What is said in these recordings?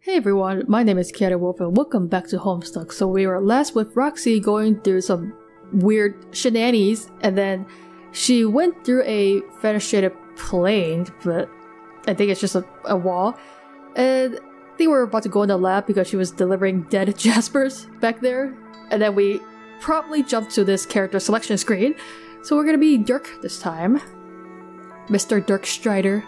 Hey everyone, my name is chaoticwolph and welcome back to Homestuck. So we were last with Roxy going through some weird shenanigans, and then she went through a fenestrated plane, but I think it's just a wall. And they were about to go in the lab because she was delivering dead Jaspers back there. And then we promptly jumped to this character selection screen. So we're gonna be Dirk this time. Mr. Dirk Strider.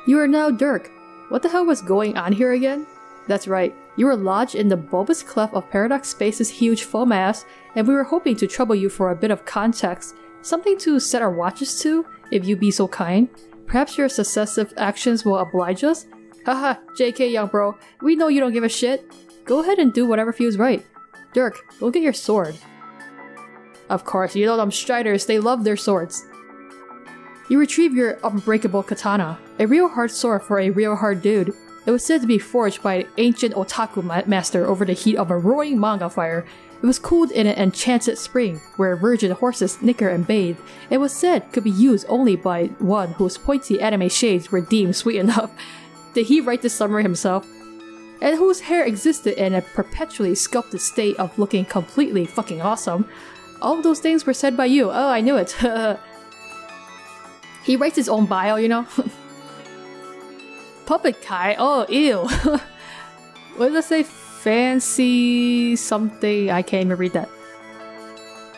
You are now Dirk. What the hell was going on here again? That's right, you were lodged in the bulbous cleft of Paradox Space's huge foam ass, and we were hoping to trouble you for a bit of context. Something to set our watches to, if you be so kind. Perhaps your successive actions will oblige us? Haha, JK young bro, we know you don't give a shit. Go ahead and do whatever feels right. Dirk, go get your sword. Of course, you know them Striders, they love their swords. You retrieve your unbreakable katana, a real hard sword for a real hard dude. It was said to be forged by an ancient otaku master over the heat of a roaring manga fire. It was cooled in an enchanted spring, where virgin horses snicker and bathe. It was said could be used only by one whose pointy anime shades were deemed sweet enough. Did he write this summary himself? And whose hair existed in a perpetually sculpted state of looking completely fucking awesome. All of those things were said by you. Oh, I knew it. He writes his own bio, you know? Puppet Kai? Oh, ew. What did I say? Fancy something? I can't even read that.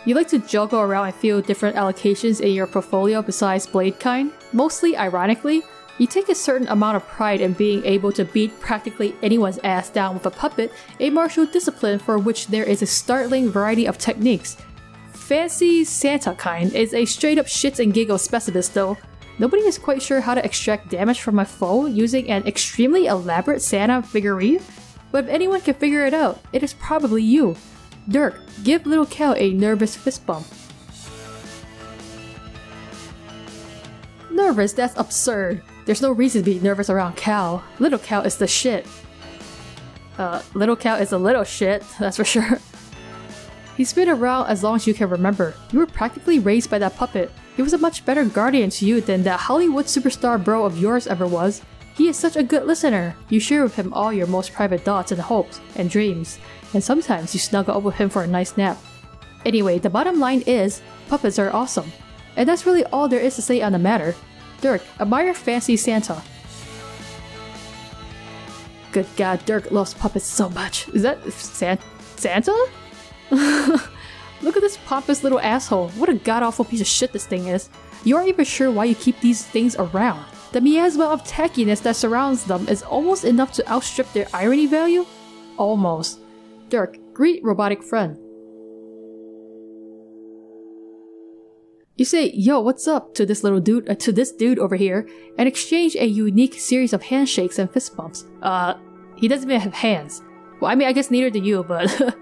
You like to juggle around and feel different allocations in your portfolio besides blade kind? Mostly ironically, you take a certain amount of pride in being able to beat practically anyone's ass down with a puppet, a martial discipline for which there is a startling variety of techniques. Fancy Santa kind is a straight up shits and giggles specialist though. Nobody is quite sure how to extract damage from my foe using an extremely elaborate Santa figurine, but if anyone can figure it out, it is probably you. Dirk, give little Cal a nervous fist bump. Nervous? That's absurd. There's no reason to be nervous around Cal. Little Cal is the shit. Little Cal is a little shit, that's for sure. He's been around as long as you can remember. You were practically raised by that puppet. He was a much better guardian to you than that Hollywood superstar bro of yours ever was. He is such a good listener. You share with him all your most private thoughts and hopes and dreams. And sometimes you snuggle up with him for a nice nap. Anyway, the bottom line is, puppets are awesome. And that's really all there is to say on the matter. Dirk, admire Fancy Santa. Good god, Dirk loves puppets so much. Is that Santa? Look at this pompous little asshole. What a god-awful piece of shit this thing is. You aren't even sure why you keep these things around. The miasma of tackiness that surrounds them is almost enough to outstrip their irony value? Almost. Dirk, greet robotic friend. You say, yo, what's up to this little dude, to this dude over here, and exchange a unique series of handshakes and fist bumps. He doesn't even have hands. Well, I mean, I guess neither do you, but...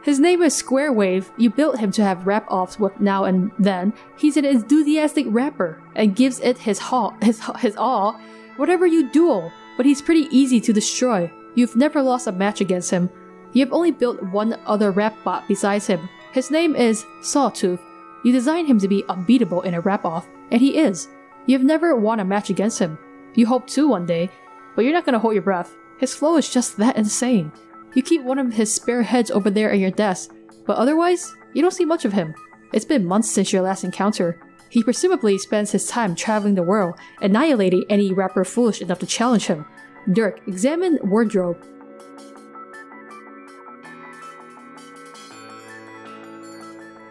His name is Square Wave. You built him to have rap-offs with now and then. He's an enthusiastic rapper and gives it his all, whatever you duel, but he's pretty easy to destroy. You've never lost a match against him. You have only built one other rap bot besides him. His name is Sawtooth. You designed him to be unbeatable in a rap-off, and he is. You've never won a match against him. You hope to one day, but you're not gonna hold your breath. His flow is just that insane. You keep one of his spare heads over there at your desk, but otherwise, you don't see much of him. It's been months since your last encounter. He presumably spends his time traveling the world, annihilating any rapper foolish enough to challenge him. Dirk, examine wardrobe.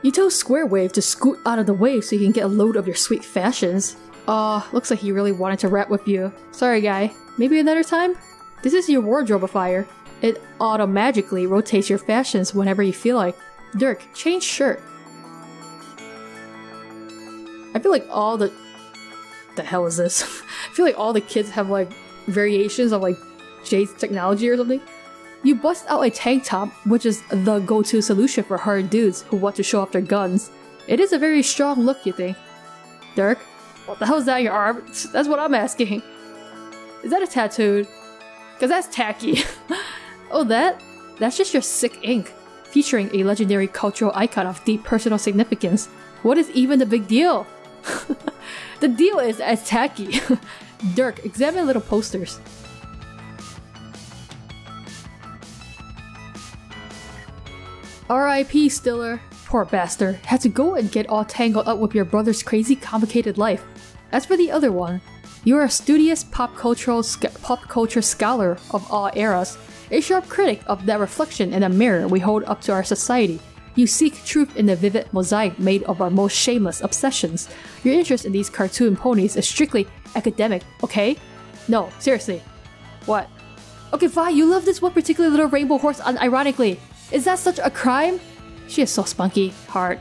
You tell Square Wave to scoot out of the way so you can get a load of your sweet fashions. Aw, looks like he really wanted to rap with you. Sorry guy, maybe another time? This is your wardrobifier. It auto-magically rotates your fashions whenever you feel like. Dirk, change shirt. I feel like all the hell is this? I feel like all the kids have like variations of like Jade's technology or something. You bust out a tank top, which is the go-to solution for hard dudes who want to show off their guns. It is a very strong look, you think. Dirk, what the hell is that on your arm? That's what I'm asking. Is that a tattoo? Cause that's tacky. Oh, that's just your sick ink, featuring a legendary cultural icon of deep personal significance. What is even the big deal? The deal is as tacky. Dirk, examine little posters. R.I.P. Stiller. Poor bastard. Had to go and get all tangled up with your brother's crazy complicated life. As for the other one, you are a studious pop culture scholar of all eras, a sharp critic of that reflection in a mirror we hold up to our society. You seek truth in the vivid mosaic made of our most shameless obsessions. Your interest in these cartoon ponies is strictly academic, okay? No, seriously. What? Okay, fine, you love this one particular little rainbow horse unironically. Is that such a crime? She is so spunky. Hard.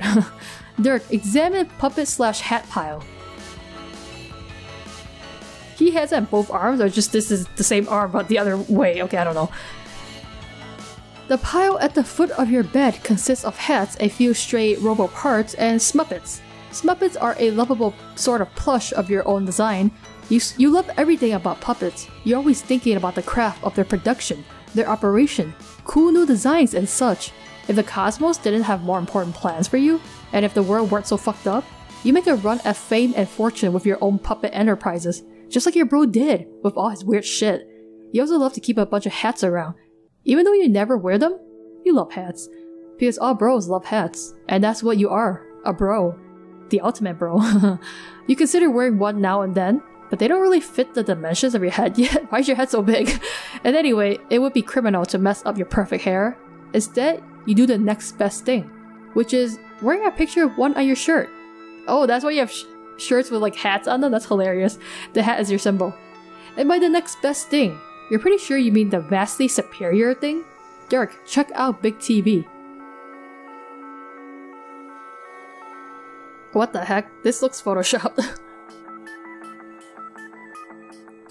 Dirk, examine puppet/hat pile. He has it on both arms, or just this is the same arm but the other way. Okay, I don't know. The pile at the foot of your bed consists of hats, a few stray robo parts, and smuppets. Smuppets are a lovable sort of plush of your own design. You love everything about puppets. You're always thinking about the craft of their production, their operation, cool new designs and such. If the cosmos didn't have more important plans for you, and if the world weren't so fucked up, you make a run at fame and fortune with your own puppet enterprises, just like your bro did with all his weird shit. You also love to keep a bunch of hats around. Even though you never wear them, you love hats. Because all bros love hats, and that's what you are, a bro. The ultimate bro. You consider wearing one now and then, but they don't really fit the dimensions of your head yet. Why is your head so big? And anyway, it would be criminal to mess up your perfect hair. Instead, you do the next best thing, which is wearing a picture of one on your shirt. Oh, that's why you have shirts with like hats on them? That's hilarious. The hat is your symbol. And by the next best thing, you're pretty sure you mean the vastly superior thing? Dirk, check out Big TV. What the heck? This looks photoshopped.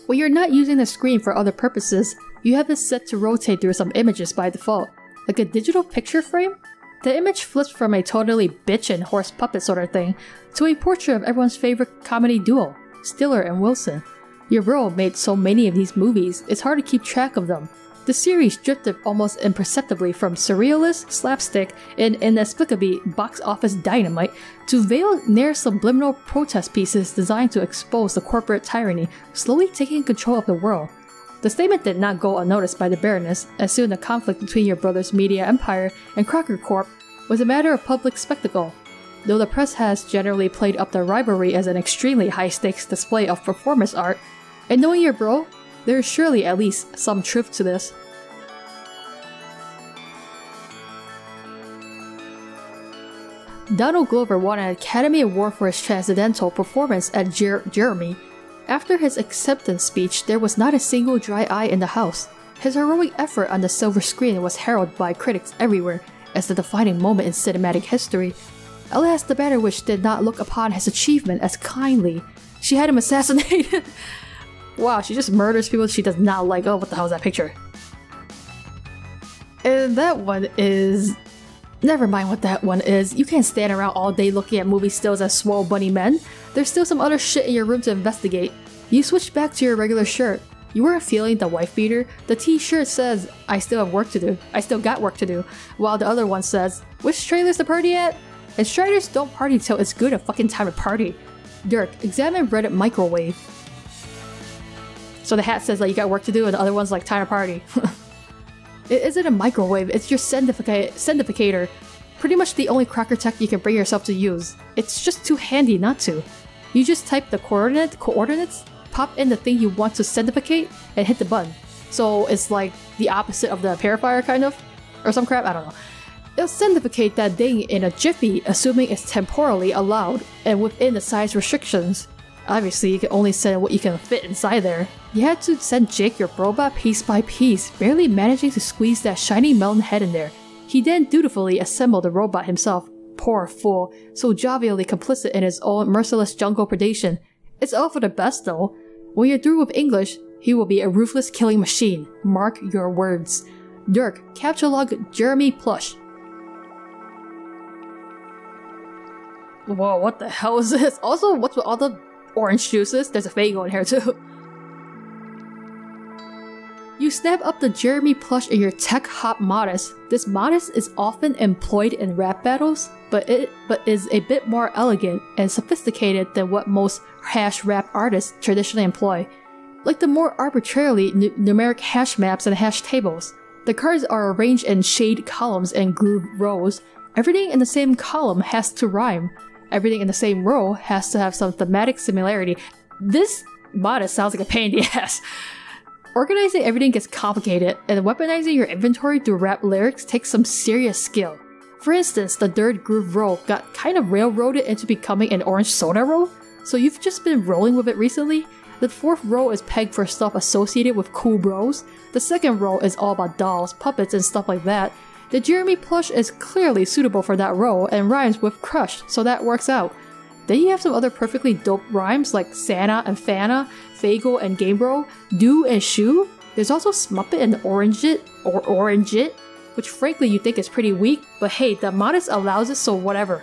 When you're not using the screen for other purposes, you have it set to rotate through some images by default. Like a digital picture frame? The image flips from a totally bitch and horse puppet sort of thing to a portrait of everyone's favorite comedy duo, Stiller and Wilson. Your bro made so many of these movies, it's hard to keep track of them. The series drifted almost imperceptibly from surrealist, slapstick, and inexplicably box office dynamite to veiled near subliminal protest pieces designed to expose the corporate tyranny slowly taking control of the world. The statement did not go unnoticed by the Baroness, as soon the conflict between your brother's media empire and Crocker Corp was a matter of public spectacle. Though the press has generally played up the rivalry as an extremely high-stakes display of performance art, and knowing your bro, there is surely at least some truth to this. Donald Glover won an Academy Award for his transcendental performance at Jeremy. After his acceptance speech, there was not a single dry eye in the house. His heroic effort on the silver screen was heralded by critics everywhere as the defining moment in cinematic history. Alas, the Battle Witch did not look upon his achievement as kindly. She had him assassinated. Wow, she just murders people she does not like. Oh, what the hell is that picture? And that one is... Never mind what that one is. You can't stand around all day looking at movie stills as swole bunny men. There's still some other shit in your room to investigate. You switched back to your regular shirt. You weren't feeling the wife beater. The t-shirt says, I still have work to do. I still got work to do. While the other one says, which trailer's the party at? And Striders don't party till it's good a fucking time to party. Dirk, examine Reddit microwave. So the hat says like you got work to do and the other one's like time to party. It isn't a microwave, it's your sendificator. Pretty much the only cracker tech you can bring yourself to use. It's just too handy not to. You just type the coordinates, pop in the thing you want to sendificate, and hit the button. So it's like the opposite of the purifier kind of? Or some crap? I don't know. It'll sendificate that thing in a jiffy, assuming it's temporally allowed and within the size restrictions. Obviously, you can only send what you can fit inside there. You had to send Jake your robot piece by piece, barely managing to squeeze that shiny melon head in there. He then dutifully assembled the robot himself. Poor fool, so jovially complicit in his own merciless jungle predation. It's all for the best though. When you're through with English, he will be a ruthless killing machine. Mark your words. Dirk, capture log Jeremy Plush. Whoa, what the hell is this? Also, what's with all the orange juices? There's a Faygo in here too. You snap up the Jeremy plush in your tech hop modest. This modest is often employed in rap battles, but is a bit more elegant and sophisticated than what most hash rap artists traditionally employ. Like the more arbitrarily numeric hash maps and hash tables. The cards are arranged in shade columns and groove rows. Everything in the same column has to rhyme. Everything in the same row has to have some thematic similarity. This modest sounds like a pain in the ass. Organizing everything gets complicated, and weaponizing your inventory through rap lyrics takes some serious skill. For instance, the third groove row got kind of railroaded into becoming an orange soda row, so you've just been rolling with it recently. The fourth row is pegged for stuff associated with cool bros. The second row is all about dolls, puppets, and stuff like that. The Jeremy plush is clearly suitable for that row and rhymes with crush, so that works out. Then you have some other perfectly dope rhymes like Santa and Fana, Fago and Game Bro, Do and Shoe. There's also Smuppet and Orange-it, or Orange-it, which frankly you think is pretty weak, but hey, the modest allows it, so whatever.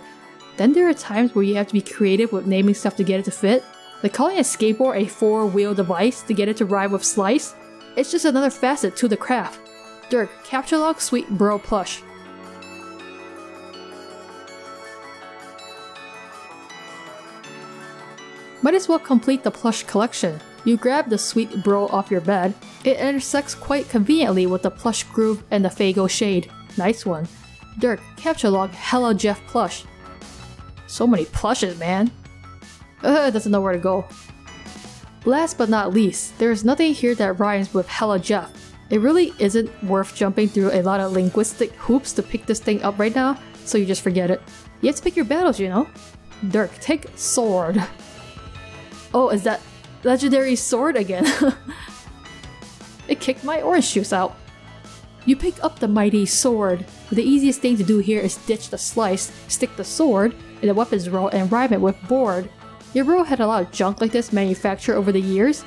Then there are times where you have to be creative with naming stuff to get it to fit, like calling a skateboard a four-wheel device to get it to rhyme with slice. It's just another facet to the craft. Dirk, Capture Log Sweet Bro Plush. Might as well complete the plush collection. You grab the Sweet Bro off your bed. It intersects quite conveniently with the plush groove and the Fago shade. Nice one. Dirk, Capture Log Hello Jeff Plush. So many plushes, man. It doesn't know where to go. Last but not least, there is nothing here that rhymes with Hello Jeff. It really isn't worth jumping through a lot of linguistic hoops to pick this thing up right now, so you just forget it. You have to pick your battles, you know? Dirk, take Sword. Oh, is that legendary sword again? It kicked my orange juice out. You pick up the mighty sword. The easiest thing to do here is ditch the slice, stick the sword in the weapons row and rhyme it with board. Your row had a lot of junk like this manufactured over the years.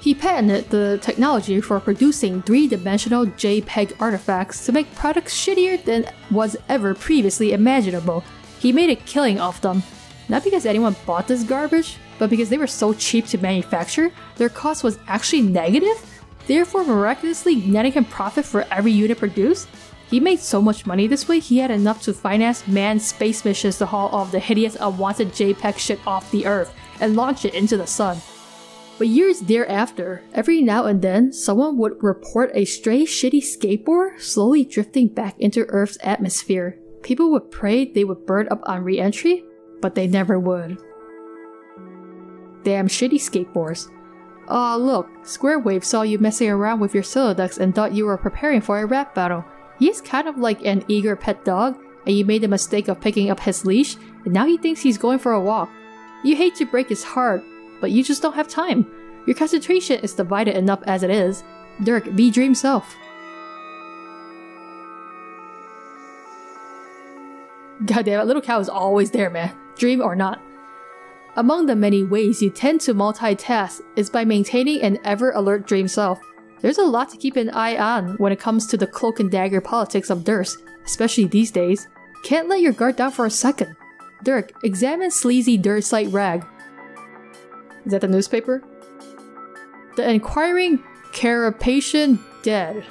He patented the technology for producing three-dimensional JPEG artifacts to make products shittier than was ever previously imaginable. He made a killing off them. Not because anyone bought this garbage, but because they were so cheap to manufacture, their cost was actually negative, therefore miraculously netting him profit for every unit produced. He made so much money this way, he had enough to finance manned space missions to haul all of the hideous unwanted JPEG shit off the Earth and launch it into the sun. But years thereafter, every now and then, someone would report a stray shitty skateboard slowly drifting back into Earth's atmosphere. People would pray they would burn up on re-entry, but they never would. Damn shitty skateboards. Aw look, Squarewave saw you messing around with your Silodex and thought you were preparing for a rap battle. He's kind of like an eager pet dog, and you made the mistake of picking up his leash, and now he thinks he's going for a walk. You hate to break his heart, but you just don't have time. Your concentration is divided enough as it is. Dirk, be dream self. Goddamn, little cow is always there, man. Dream or not. Among the many ways you tend to multitask is by maintaining an ever-alert dream self. There's a lot to keep an eye on when it comes to the cloak and dagger politics of Durst, especially these days. Can't let your guard down for a second. Dirk, examine sleazy dirt site rag. Is that the newspaper? The Inquiring Carapacian Dead.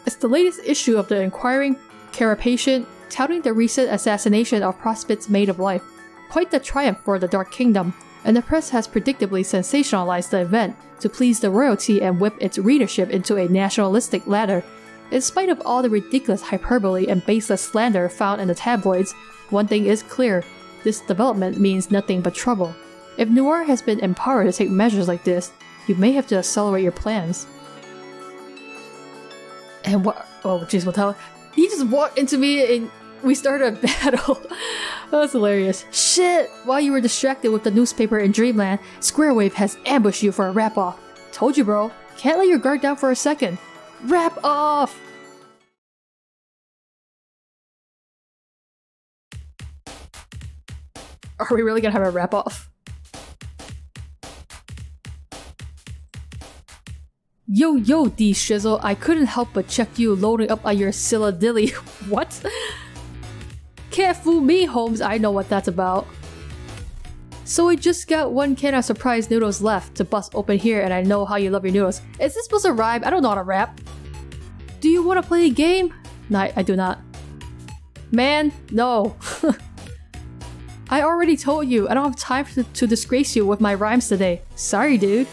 It's the latest issue of the Inquiring Carapacian, touting the recent assassination of Prospect's Maid of Life. Quite the triumph for the Dark Kingdom, and the press has predictably sensationalized the event to please the royalty and whip its readership into a nationalistic ladder. In spite of all the ridiculous hyperbole and baseless slander found in the tabloids, one thing is clear: this development means nothing but trouble. If Noir has been empowered to take measures like this, you may have to accelerate your plans. And what? Oh jeez, what the hell? He just walked into me and we started a battle. That was hilarious. Shit! While you were distracted with the newspaper in Dreamland, Squarewave has ambushed you for a wrap-off. Told you, bro. Can't let your guard down for a second. Wrap off! Are we really gonna have a wrap-off? Yo, D-Shizzle, I couldn't help but check you loading up on your Silladilly. What? Can't fool me, Holmes, I know what that's about. So we just got one can of surprise noodles left to bust open here, and I know how you love your noodles. Is this supposed to rhyme? I don't know how to rap. Do you want to play a game? No, I do not. Man, no. I already told you, I don't have time to disgrace you with my rhymes today. Sorry, dude.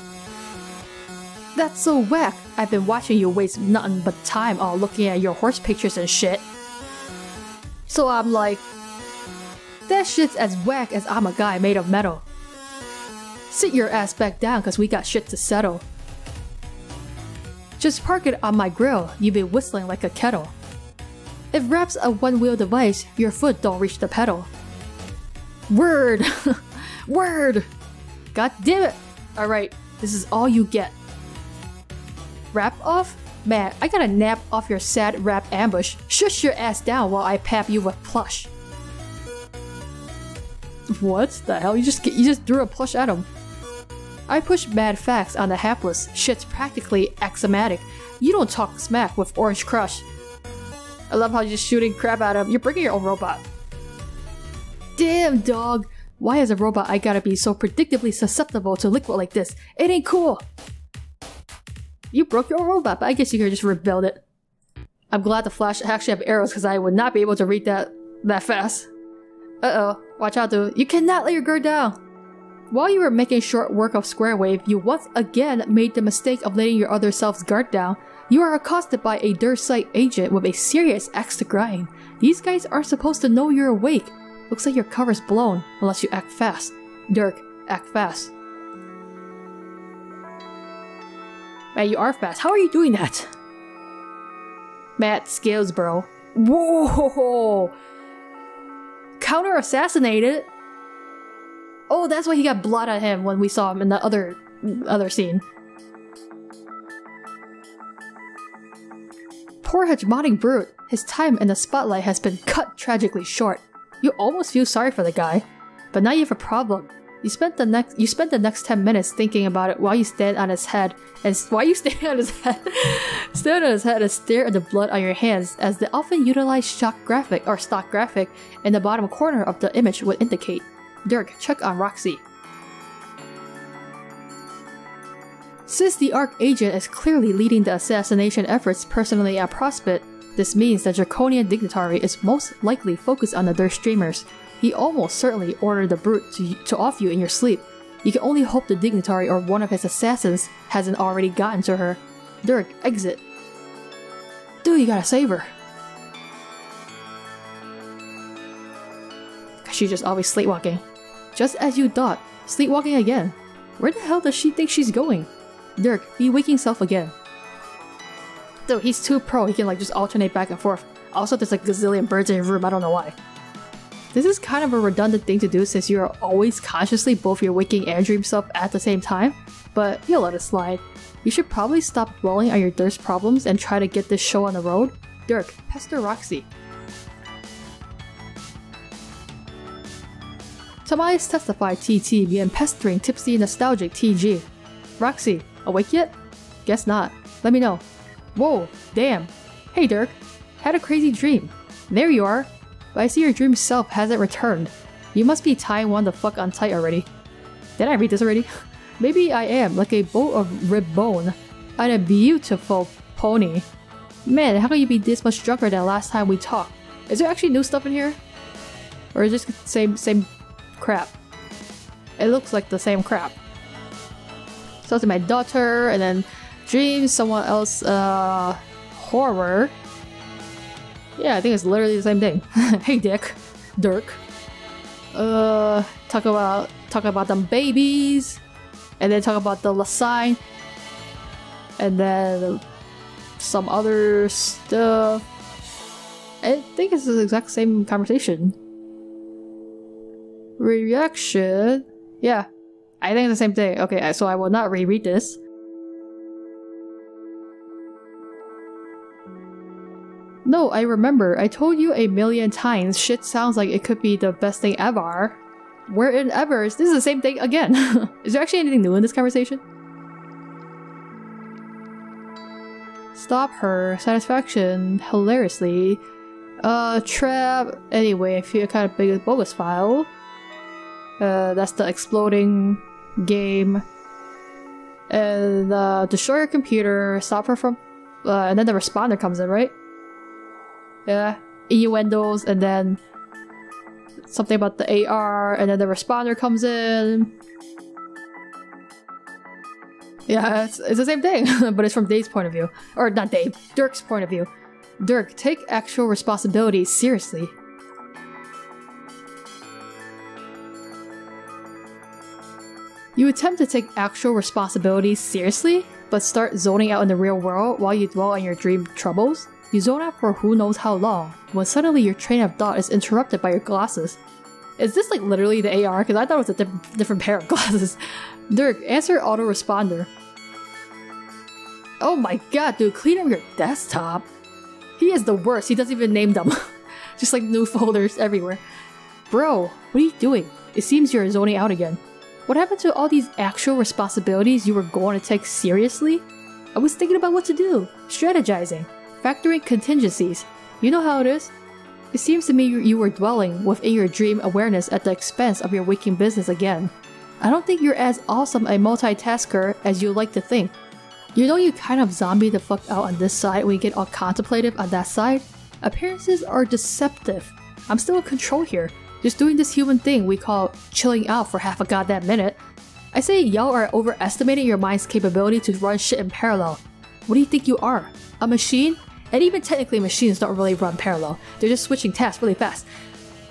That's so whack. I've been watching you waste nothing but time all looking at your horse pictures and shit. So I'm like, that shit's as whack as I'm a guy made of metal. Sit your ass back down cause we got shit to settle. Just park it on my grill, you be whistling like a kettle. If rap's a one-wheel device, your foot don't reach the pedal. Word! Word! God damn it! Alright, this is all you get. Rap off? Man, I gotta nap off your sad rap ambush. Shush your ass down while I pap you with plush. What the hell? You just threw a plush at him. I push mad facts on the hapless. Shit's practically axiomatic. You don't talk smack with Orange Crush. I love how you're just shooting crap at him. You're bringing your own robot. Damn, dog. Why as a robot I gotta be so predictably susceptible to liquid like this? It ain't cool. You broke your own robot, but I guess you could just rebuild it. I'm glad the Flash actually have arrows because I would not be able to read that fast. Uh-oh. Watch out, dude. You cannot let your guard down. While you were making short work of Square Wave, you once again made the mistake of letting your other self's guard down. You are accosted by a Dursite agent with a serious axe to grind. These guys aren't supposed to know you're awake. Looks like your cover's blown, unless you act fast. Dirk, act fast. Man, you are fast. How are you doing that? Matt skills, bro. Whoa! Counter-assassinated? Oh, that's why he got blood on him when we saw him in the other scene. Poor hegemonic brute. His time in the spotlight has been cut tragically short. You almost feel sorry for the guy, but now you have a problem. You spent the next 10 minutes thinking about it while you stand on his head and stand on his head and stare at the blood on your hands, as the often utilized stock graphic in the bottom corner of the image would indicate. Dirk, check on Roxy. Since the ARC agent is clearly leading the assassination efforts personally at Prospect, this means the Draconian dignitary is most likely focused on the Dirt streamers. He almost certainly ordered the brute to off you in your sleep. You can only hope the dignitary or one of his assassins hasn't already gotten to her. Dirk, exit. Dude, you gotta save her. She's just always sleepwalking. Just as you thought, sleepwalking again. Where the hell does she think she's going? Dirk, be waking self again. Dude, he's too pro, he can like just alternate back and forth. Also, there's like a gazillion birds in your room, I don't know why. This is kind of a redundant thing to do since you are always consciously both your waking and dream self at the same time, but you'll let it slide. You should probably stop dwelling on your Dirk's problems and try to get this show on the road. Dirk, pester Roxy. Tobias testified TT began pestering tipsy nostalgic TG. Roxy, awake yet? Guess not. Let me know. Whoa, damn. Hey Dirk, had a crazy dream. There you are. But I see your dream self hasn't returned. You must be tying one the fuck on tight already. Did I read this already? Maybe I am, like a bolt of ribbed bone on a beautiful pony. Man, how can you be this much drunker than last time we talked? Is there actually new stuff in here? Or is it just the same crap? It looks like the same crap. So to my daughter, and then dreams, someone else, horror. Yeah, I think it's literally the same thing. Hey Dick. Dirk. Talk about them babies. And then talk about the Lassine. And then some other stuff. I think it's the exact same conversation. Reaction. Yeah. I think it's the same thing. Okay, so I will not reread this. No, I remember. I told you a million times. Shit sounds like it could be the best thing ever. We're in Evers. This is the same thing again. Is there actually anything new in this conversation? Stop her. Satisfaction. Hilariously. Trap. Anyway, I feel kind of big as bogus file. That's the exploding game. And destroy your computer. Stop her from. And then the responder comes in, right? Yeah, innuendos, and then something about the AR, and then the responder comes in. Yeah, it's the same thing, but it's from Dave's point of view. Or not Dave, Dirk's point of view. Dirk, take actual responsibility seriously. You attempt to take actual responsibility seriously, but start zoning out in the real world while you dwell on your dream troubles. You zone out for who knows how long, when suddenly your train of thought is interrupted by your glasses. Is this like literally the AR? Because I thought it was a different pair of glasses. Dirk, answer autoresponder. Oh my god, dude, clean up your desktop. He is the worst, he doesn't even name them. Just like new folders everywhere. Bro, what are you doing? It seems you're zoning out again. What happened to all these actual responsibilities you were going to take seriously? I was thinking about what to do, strategizing, factoring contingencies. You know how it is? It seems to me you were dwelling within your dream awareness at the expense of your waking business again. I don't think you're as awesome a multitasker as you like to think. You know you kind of zombie the fuck out on this side when you get all contemplative on that side? Appearances are deceptive. I'm still in control here. Just doing this human thing we call chilling out for half a goddamn minute. I say y'all are overestimating your mind's capability to run shit in parallel. What do you think you are? A machine? And even technically machines don't really run parallel. They're just switching tasks really fast.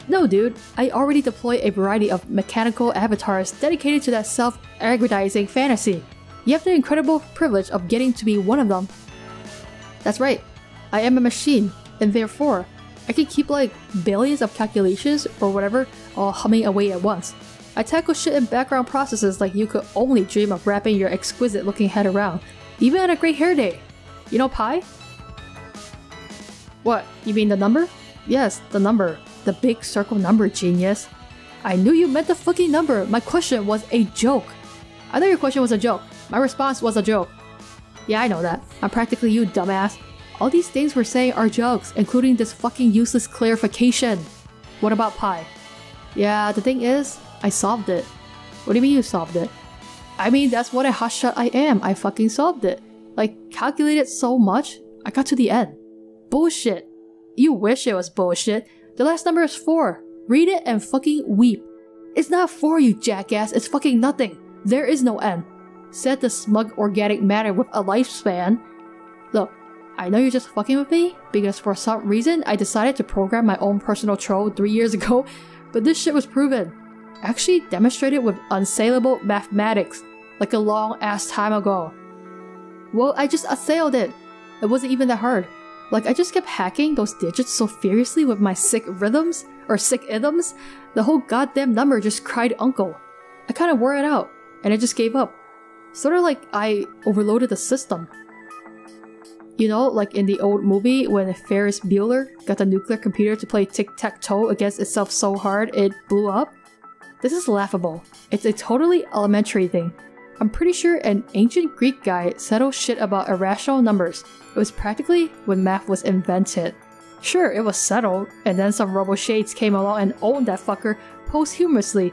No dude, I already deploy a variety of mechanical avatars dedicated to that self-aggrandizing fantasy. You have the incredible privilege of getting to be one of them. That's right, I am a machine, and therefore, I can keep like billions of calculations or whatever all humming away at once. I tackle shit in background processes like you could only dream of wrapping your exquisite looking head around, even on a great hair day. You know pi? What, you mean the number? Yes, the number. The big circle number, genius. I knew you meant the fucking number. My question was a joke. I thought your question was a joke. My response was a joke. Yeah, I know that. I'm practically you, dumbass. All these things we're saying are jokes, including this fucking useless clarification. What about pi? Yeah, the thing is, I solved it. What do you mean you solved it? I mean, that's what a hotshot I am. I fucking solved it. Like, calculated so much, I got to the end. Bullshit. You wish it was bullshit. The last number is 4. Read it and fucking weep. It's not 4, you jackass. It's fucking nothing. There is no end. Said the smug organic matter with a lifespan. Look, I know you're just fucking with me, because for some reason I decided to program my own personal troll 3 years ago, but this shit was proven. Actually demonstrated with unsaleable mathematics, like a long ass time ago. Well, I just assailed it. It wasn't even that hard. Like, I just kept hacking those digits so furiously with my sick rhythms, or sick idioms, the whole goddamn number just cried uncle. I kinda wore it out, and I just gave up. Sort of like I overloaded the system. You know, like in the old movie when Ferris Bueller got the nuclear computer to play tic-tac-toe against itself so hard it blew up? This is laughable. It's a totally elementary thing. I'm pretty sure an ancient Greek guy settled shit about irrational numbers. It was practically when math was invented. Sure, it was settled, and then some robo-shades came along and owned that fucker posthumously.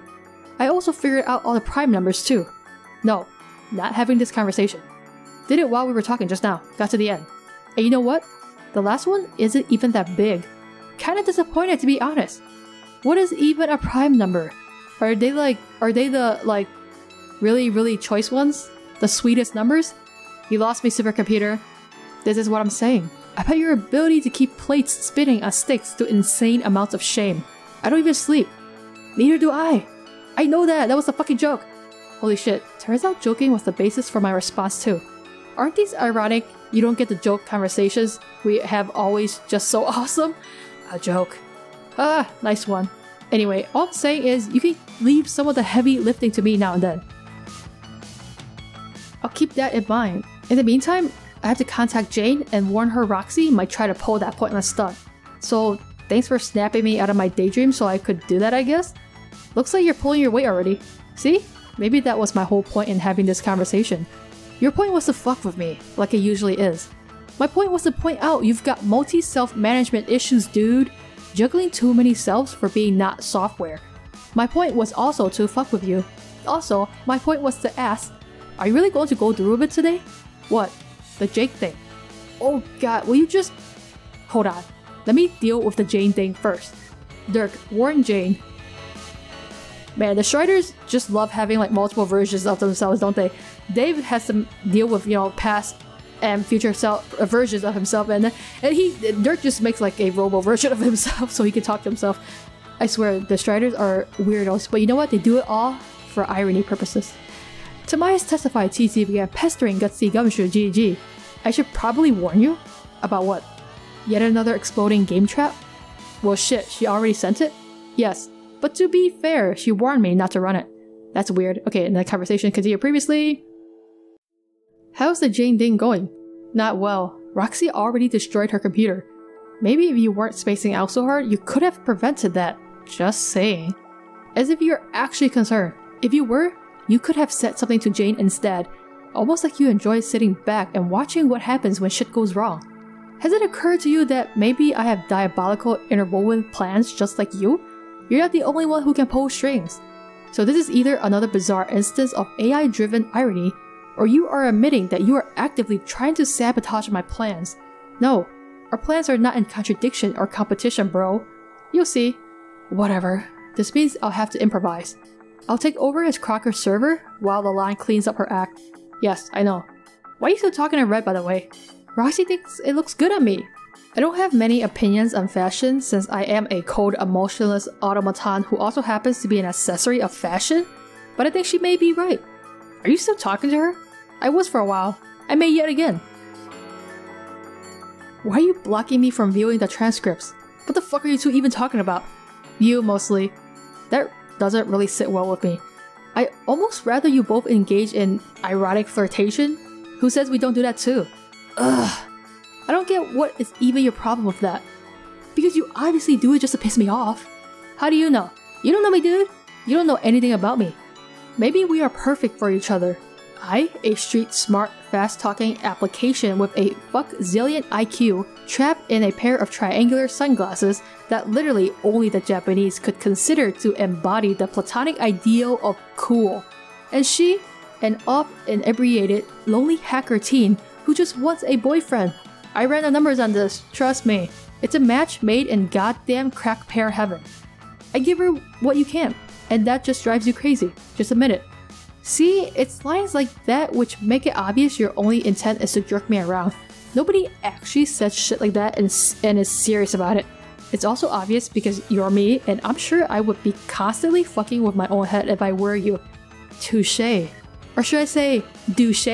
I also figured out all the prime numbers too. No, not having this conversation. Did it while we were talking just now, got to the end. And you know what? The last one isn't even that big. Kinda disappointed to be honest. What is even a prime number? Are they the really choice ones? The sweetest numbers? You lost me, supercomputer. This is what I'm saying. I bet your ability to keep plates spinning on sticks to insane amounts of shame. I don't even sleep. Neither do I. I know that was a fucking joke. Holy shit, turns out joking was the basis for my response too. Aren't these ironic, you don't get the joke conversations we have always just so awesome? A joke. Ah, nice one. Anyway, all I'm saying is you can leave some of the heavy lifting to me now and then. I'll keep that in mind. In the meantime, I have to contact Jane and warn her Roxy might try to pull that pointless stunt. So, thanks for snapping me out of my daydream so I could do that, I guess? Looks like you're pulling your weight already. See? Maybe that was my whole point in having this conversation. Your point was to fuck with me, like it usually is. My point was to point out you've got multi-self-management issues, dude. Juggling too many selves for being not software. My point was also to fuck with you. Also, my point was to ask, are you really going to go through with it today? What? The Jake thing. Oh god, will you just... Hold on. Let me deal with the Jane thing first. Dirk, warn Jane. Man, the Striders just love having like multiple versions of themselves, don't they? Dave has to deal with, you know, past and future versions of himself, and Dirk just makes like a robo version of himself so he can talk to himself. I swear, the Striders are weirdos, but you know what? They do it all for irony purposes. Tomias testified TC began pestering Gutsy Gumshoe GG. I should probably warn you? About what? Yet another exploding game trap? Well shit, she already sent it? Yes, but to be fair, she warned me not to run it. That's weird. Okay, and the conversation continued previously. How's the Jane thing going? Not well. Roxy already destroyed her computer. Maybe if you weren't spacing out so hard, you could have prevented that. Just saying. As if you're actually concerned. If you were, you could have said something to Jane instead. Almost like you enjoy sitting back and watching what happens when shit goes wrong. Has it occurred to you that maybe I have diabolical interwoven plans just like you? You're not the only one who can pull strings. So this is either another bizarre instance of AI-driven irony, or you are admitting that you are actively trying to sabotage my plans. No, our plans are not in contradiction or competition, bro. You'll see. Whatever. This means I'll have to improvise. I'll take over as Crocker's server while the line cleans up her act. Yes, I know. Why are you still talking in red, by the way? Roxy thinks it looks good on me. I don't have many opinions on fashion since I am a cold, emotionless automaton who also happens to be an accessory of fashion, but I think she may be right. Are you still talking to her? I was for a while. I may yet again. Why are you blocking me from viewing the transcripts? What the fuck are you two even talking about? You, mostly. That doesn't really sit well with me. I almost rather you both engage in erotic flirtation. Who says we don't do that too? Ugh. I don't get what is even your problem with that. Because you obviously do it just to piss me off. How do you know? You don't know me, dude. You don't know anything about me. Maybe we are perfect for each other. I, a street smart, fast-talking application with a fuck-zillion IQ, trapped in a pair of triangular sunglasses that literally only the Japanese could consider to embody the platonic ideal of cool. And she, an off-inebriated, lonely hacker teen who just wants a boyfriend. I ran the numbers on this, trust me. It's a match made in goddamn crack pair heaven. I give her what you can, and that just drives you crazy. Just admit it. See, it's lines like that which make it obvious your only intent is to jerk me around. Nobody actually says shit like that and is serious about it. It's also obvious because you're me, and I'm sure I would be constantly fucking with my own head if I were you. Touché. Or should I say, douche?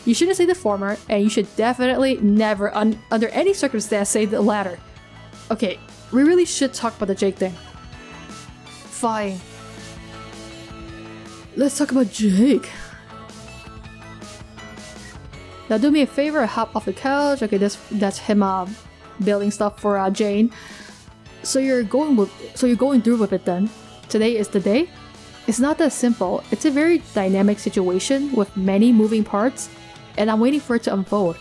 You shouldn't say the former, and you should definitely never, under any circumstance, say the latter. Okay, we really should talk about the Jake thing. Fine. Let's talk about Jake. Now do me a favor, hop off the couch. Okay, that's him building stuff for Jane. So you're going through with it then. Today is the day? It's not that simple. It's a very dynamic situation with many moving parts, and I'm waiting for it to unfold.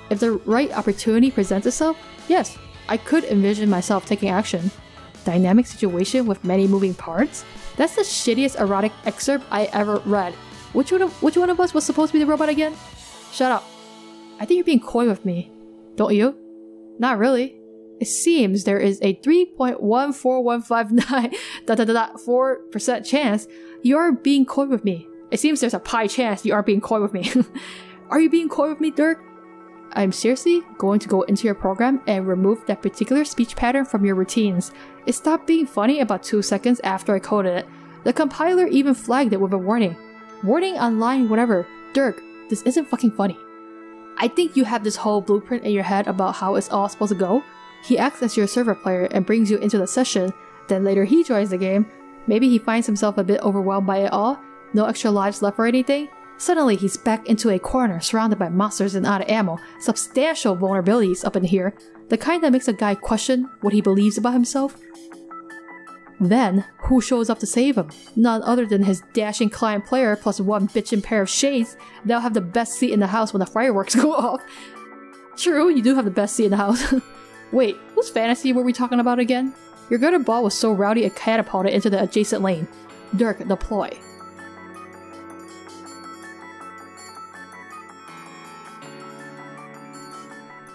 If the right opportunity presents itself, yes, I could envision myself taking action. Dynamic situation with many moving parts? That's the shittiest erotic excerpt I ever read. Which one of us was supposed to be the robot again? Shut up. I think you're being coy with me. Don't you? Not really. It seems there is a 3.14159% chance you are being coy with me. It seems there's a pi chance you are being coy with me. Are you being coy with me, Dirk? I'm seriously going to go into your program and remove that particular speech pattern from your routines. It stopped being funny about 2 seconds after I coded it. The compiler even flagged it with a warning. Warning on line whatever. Dirk, this isn't fucking funny. I think you have this whole blueprint in your head about how it's all supposed to go. He acts as your server player and brings you into the session, then later he joins the game. Maybe he finds himself a bit overwhelmed by it all, no extra lives left or anything. Suddenly he's back into a corner surrounded by monsters and out of ammo, substantial vulnerabilities up in here, the kind that makes a guy question what he believes about himself. Then, who shows up to save him? None other than his dashing client player plus one bitchin' pair of shades that'll have the best seat in the house when the fireworks go off. True, you do have the best seat in the house. Wait, whose fantasy were we talking about again? Your gutter ball was so rowdy it catapulted into the adjacent lane. Dirk, deploy.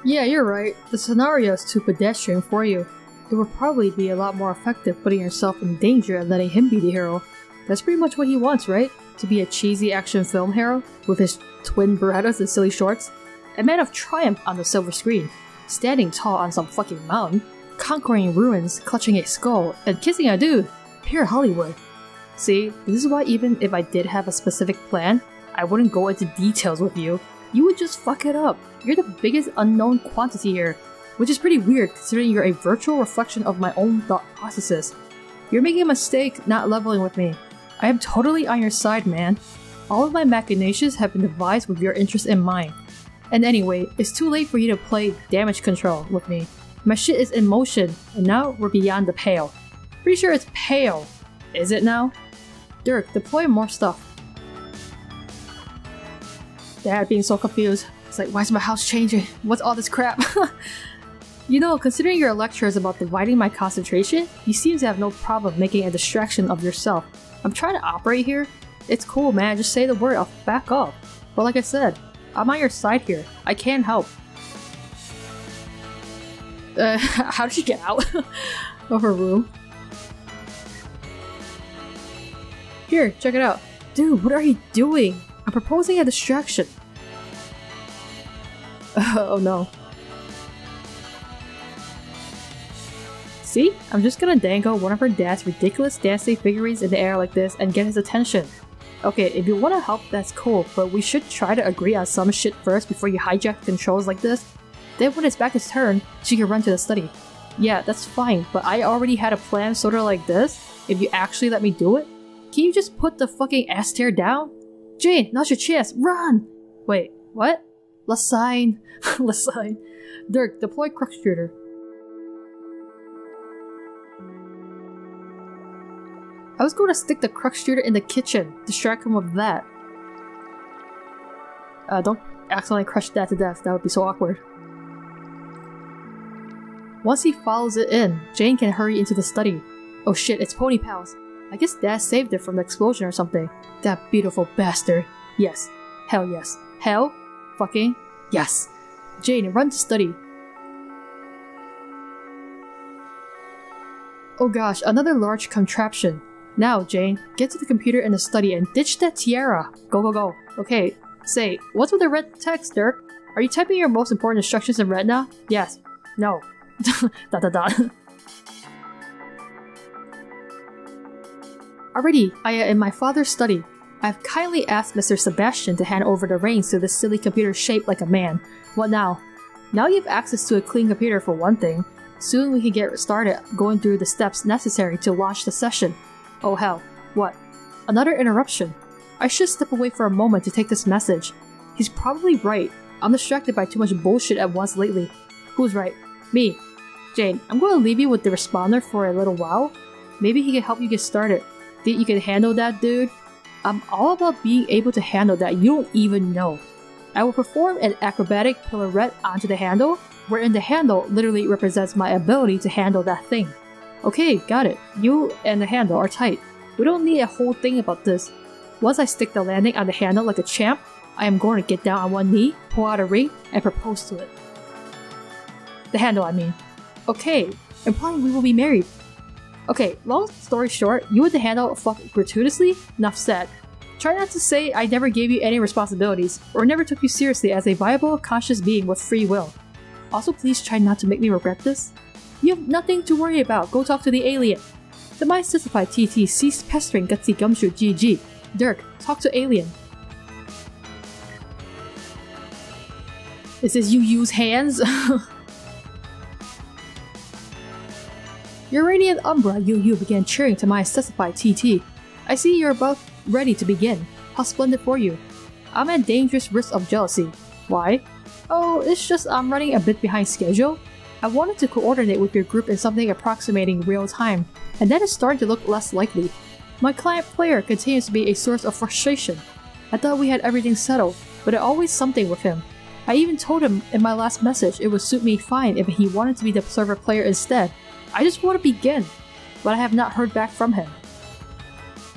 Yeah, you're right. The scenario is too pedestrian for you. It would probably be a lot more effective putting yourself in danger and letting him be the hero. That's pretty much what he wants, right? to be a cheesy action film hero with his twin Berettas and silly shorts? A man of triumph on the silver screen, standing tall on some fucking mountain, conquering ruins, clutching a skull, and kissing a dude. Pure Hollywood. See, this is why even if I did have a specific plan, I wouldn't go into details with you. You would just fuck it up. You're the biggest unknown quantity here, which is pretty weird considering you're a virtual reflection of my own thought processes. You're making a mistake not leveling with me. I am totally on your side, man. All of my machinations have been devised with your interest in mind. And anyway, it's too late for you to play damage control with me. My shit is in motion, and now we're beyond the pale. Pretty sure it's pale. Is it now? Dirk, deploy more stuff. Dad being so confused. It's like, why is my house changing? What's all this crap? You know, considering your lectures about dividing my concentration, you seem to have no problem making a distraction of yourself. I'm trying to operate here. It's cool, man. Just say the word. I'll back up. But like I said, I'm on your side here. I can help. How did she get out of her room? Here, check it out. Dude, what are you doing? I'm proposing a distraction. Oh no. See? I'm just gonna dangle one of her dad's ridiculous dancing figurines in the air like this and get his attention. Okay, if you wanna help, that's cool, but we should try to agree on some shit first before you hijack the controls like this. Then when it's back his turn, she can run to the study. Yeah, that's fine, but I already had a plan sorta like this. If you actually let me do it, can you just put the fucking S tier down? Jane, now's your chance, run! Wait, what? Lassine. Lassine. Dirk, deploy Crux Shooter. I was going to stick the Crux Shooter in the kitchen, distract him with that. Don't accidentally crush that to death, that would be so awkward. Once he follows it in, Jane can hurry into the study. Oh shit, it's Pony Pals. I guess Dad saved it from the explosion or something. That beautiful bastard. Yes. Hell yes. Hell? Fucking yes. Jane, run to study. Oh gosh, another large contraption. Now, Jane, get to the computer in the study and ditch that tiara. Go, go, go. Okay, say, what's with the red text, Dirk? Are you typing your most important instructions in red now? Yes. No. Dot dot dot. Already, I am in my father's study. I've kindly asked Mr. Sebastian to hand over the reins to this silly computer shaped like a man. What now? Now you have access to a clean computer for one thing. Soon we can get started going through the steps necessary to launch the session. Oh hell. What? Another interruption. I should step away for a moment to take this message. He's probably right. I'm distracted by too much bullshit at once lately. Who's right? Me. Jane, I'm going to leave you with the responder for a little while. Maybe he can help you get started. Think you can handle that, dude? I'm all about being able to handle that you don't even know. I will perform an acrobatic pirouette onto the handle, wherein the handle literally represents my ability to handle that thing. Okay, got it. You and the handle are tight. We don't need a whole thing about this. Once I stick the landing on the handle like a champ, I am going to get down on one knee, pull out a ring, and propose to it. The handle, I mean. Okay, implying we will be married. Okay, long story short, you and the handle fuck gratuitously? Enough said. Try not to say I never gave you any responsibilities, or never took you seriously as a viable, conscious being with free will. Also, please try not to make me regret this. You have nothing to worry about, go talk to the alien. The mind specified TT cease pestering gutsy gumshoe GG. Dirk, talk to alien. It says you use hands? Your radiant umbra you began cheering to my specified TT. I see you're about ready to begin. How splendid for you. I'm at dangerous risk of jealousy. Why? Oh, it's just I'm running a bit behind schedule. I wanted to coordinate with your group in something approximating real time, and that is starting to look less likely. My client player continues to be a source of frustration. I thought we had everything settled, but there's always something with him. I even told him in my last message it would suit me fine if he wanted to be the server player instead. I just want to begin, but I have not heard back from him.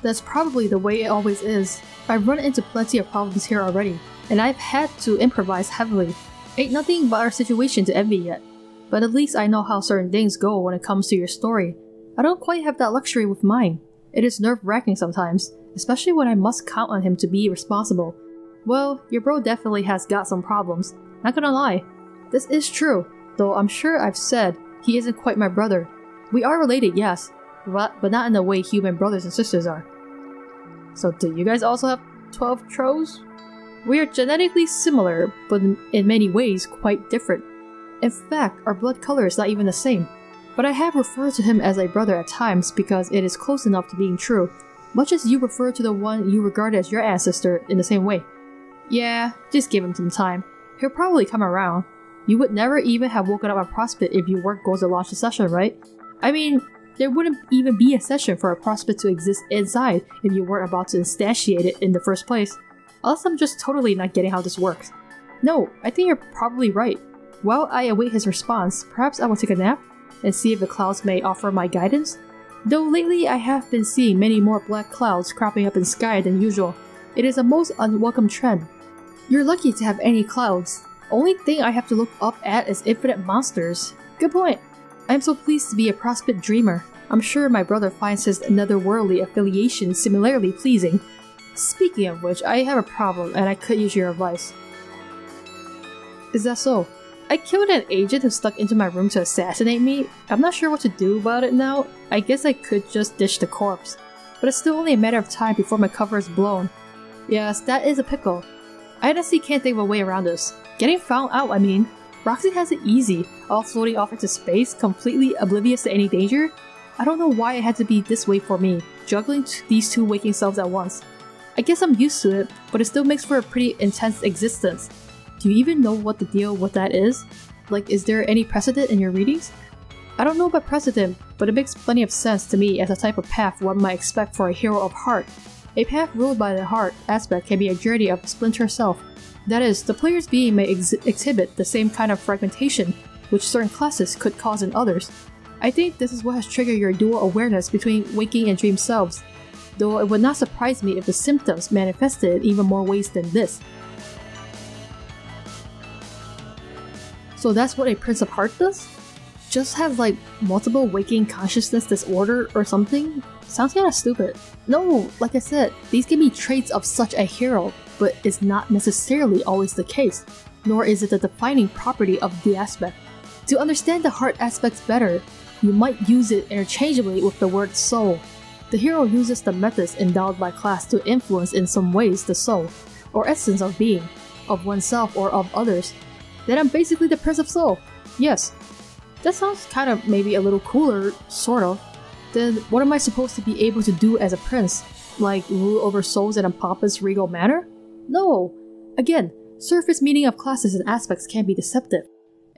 That's probably the way it always is. I've run into plenty of problems here already, and I've had to improvise heavily. Ain't nothing but our situation to envy yet. But at least I know how certain things go when it comes to your story. I don't quite have that luxury with mine. It is nerve-wracking sometimes, especially when I must count on him to be responsible. Well, your bro definitely has got some problems, not gonna lie. This is true, though I'm sure I've said he isn't quite my brother. We are related, yes, but not in the way human brothers and sisters are. So do you guys also have 12 Tros? We are genetically similar, but in many ways quite different. In fact, our blood color is not even the same. But I have referred to him as a brother at times because it is close enough to being true, much as you refer to the one you regard as your ancestor in the same way. Yeah, just give him some time. He'll probably come around. You would never even have woken up a prospect if you weren't going to launch a session, right? I mean, there wouldn't even be a session for a prospect to exist inside if you weren't about to instantiate it in the first place. Unless I'm just totally not getting how this works. No, I think you're probably right. While I await his response, perhaps I will take a nap and see if the clouds may offer my guidance. Though lately I have been seeing many more black clouds cropping up in the sky than usual. It is a most unwelcome trend. You're lucky to have any clouds. Only thing I have to look up at is infinite monsters. Good point. I am so pleased to be a prospect dreamer. I'm sure my brother finds his netherworldly affiliation similarly pleasing. Speaking of which, I have a problem and I could use your advice. Is that so? I killed an agent who stuck into my room to assassinate me. I'm not sure what to do about it now. I guess I could just ditch the corpse. But it's still only a matter of time before my cover is blown. Yes, that is a pickle. I honestly can't think of a way around this. Getting found out, I mean. Roxy has it easy, all floating off into space, completely oblivious to any danger. I don't know why it had to be this way for me, juggling these two waking selves at once. I guess I'm used to it, but it still makes for a pretty intense existence. Do you even know what the deal with that is? Like, is there any precedent in your readings? I don't know about precedent, but it makes plenty of sense to me as a type of path one might expect for a hero of heart. A path ruled by the heart aspect can be a journey of splinter self. That is, the player's being may exhibit the same kind of fragmentation, which certain classes could cause in others. I think this is what has triggered your dual awareness between waking and dream selves, though it would not surprise me if the symptoms manifested in even more ways than this. So that's what a Prince of Heart does? Just have like multiple waking consciousness disorder or something? Sounds kinda stupid. No, like I said, these can be traits of such a hero, but it's not necessarily always the case, nor is it the defining property of the aspect. To understand the heart aspects better, you might use it interchangeably with the word soul. The hero uses the methods endowed by class to influence in some ways the soul, or essence of being, of oneself or of others. Then I'm basically the Prince of Soul. Yes. That sounds kind of maybe a little cooler, sort of. Then what am I supposed to be able to do as a prince? Like rule over souls in a pompous, regal manner? No! Again, surface meaning of classes and aspects can be deceptive.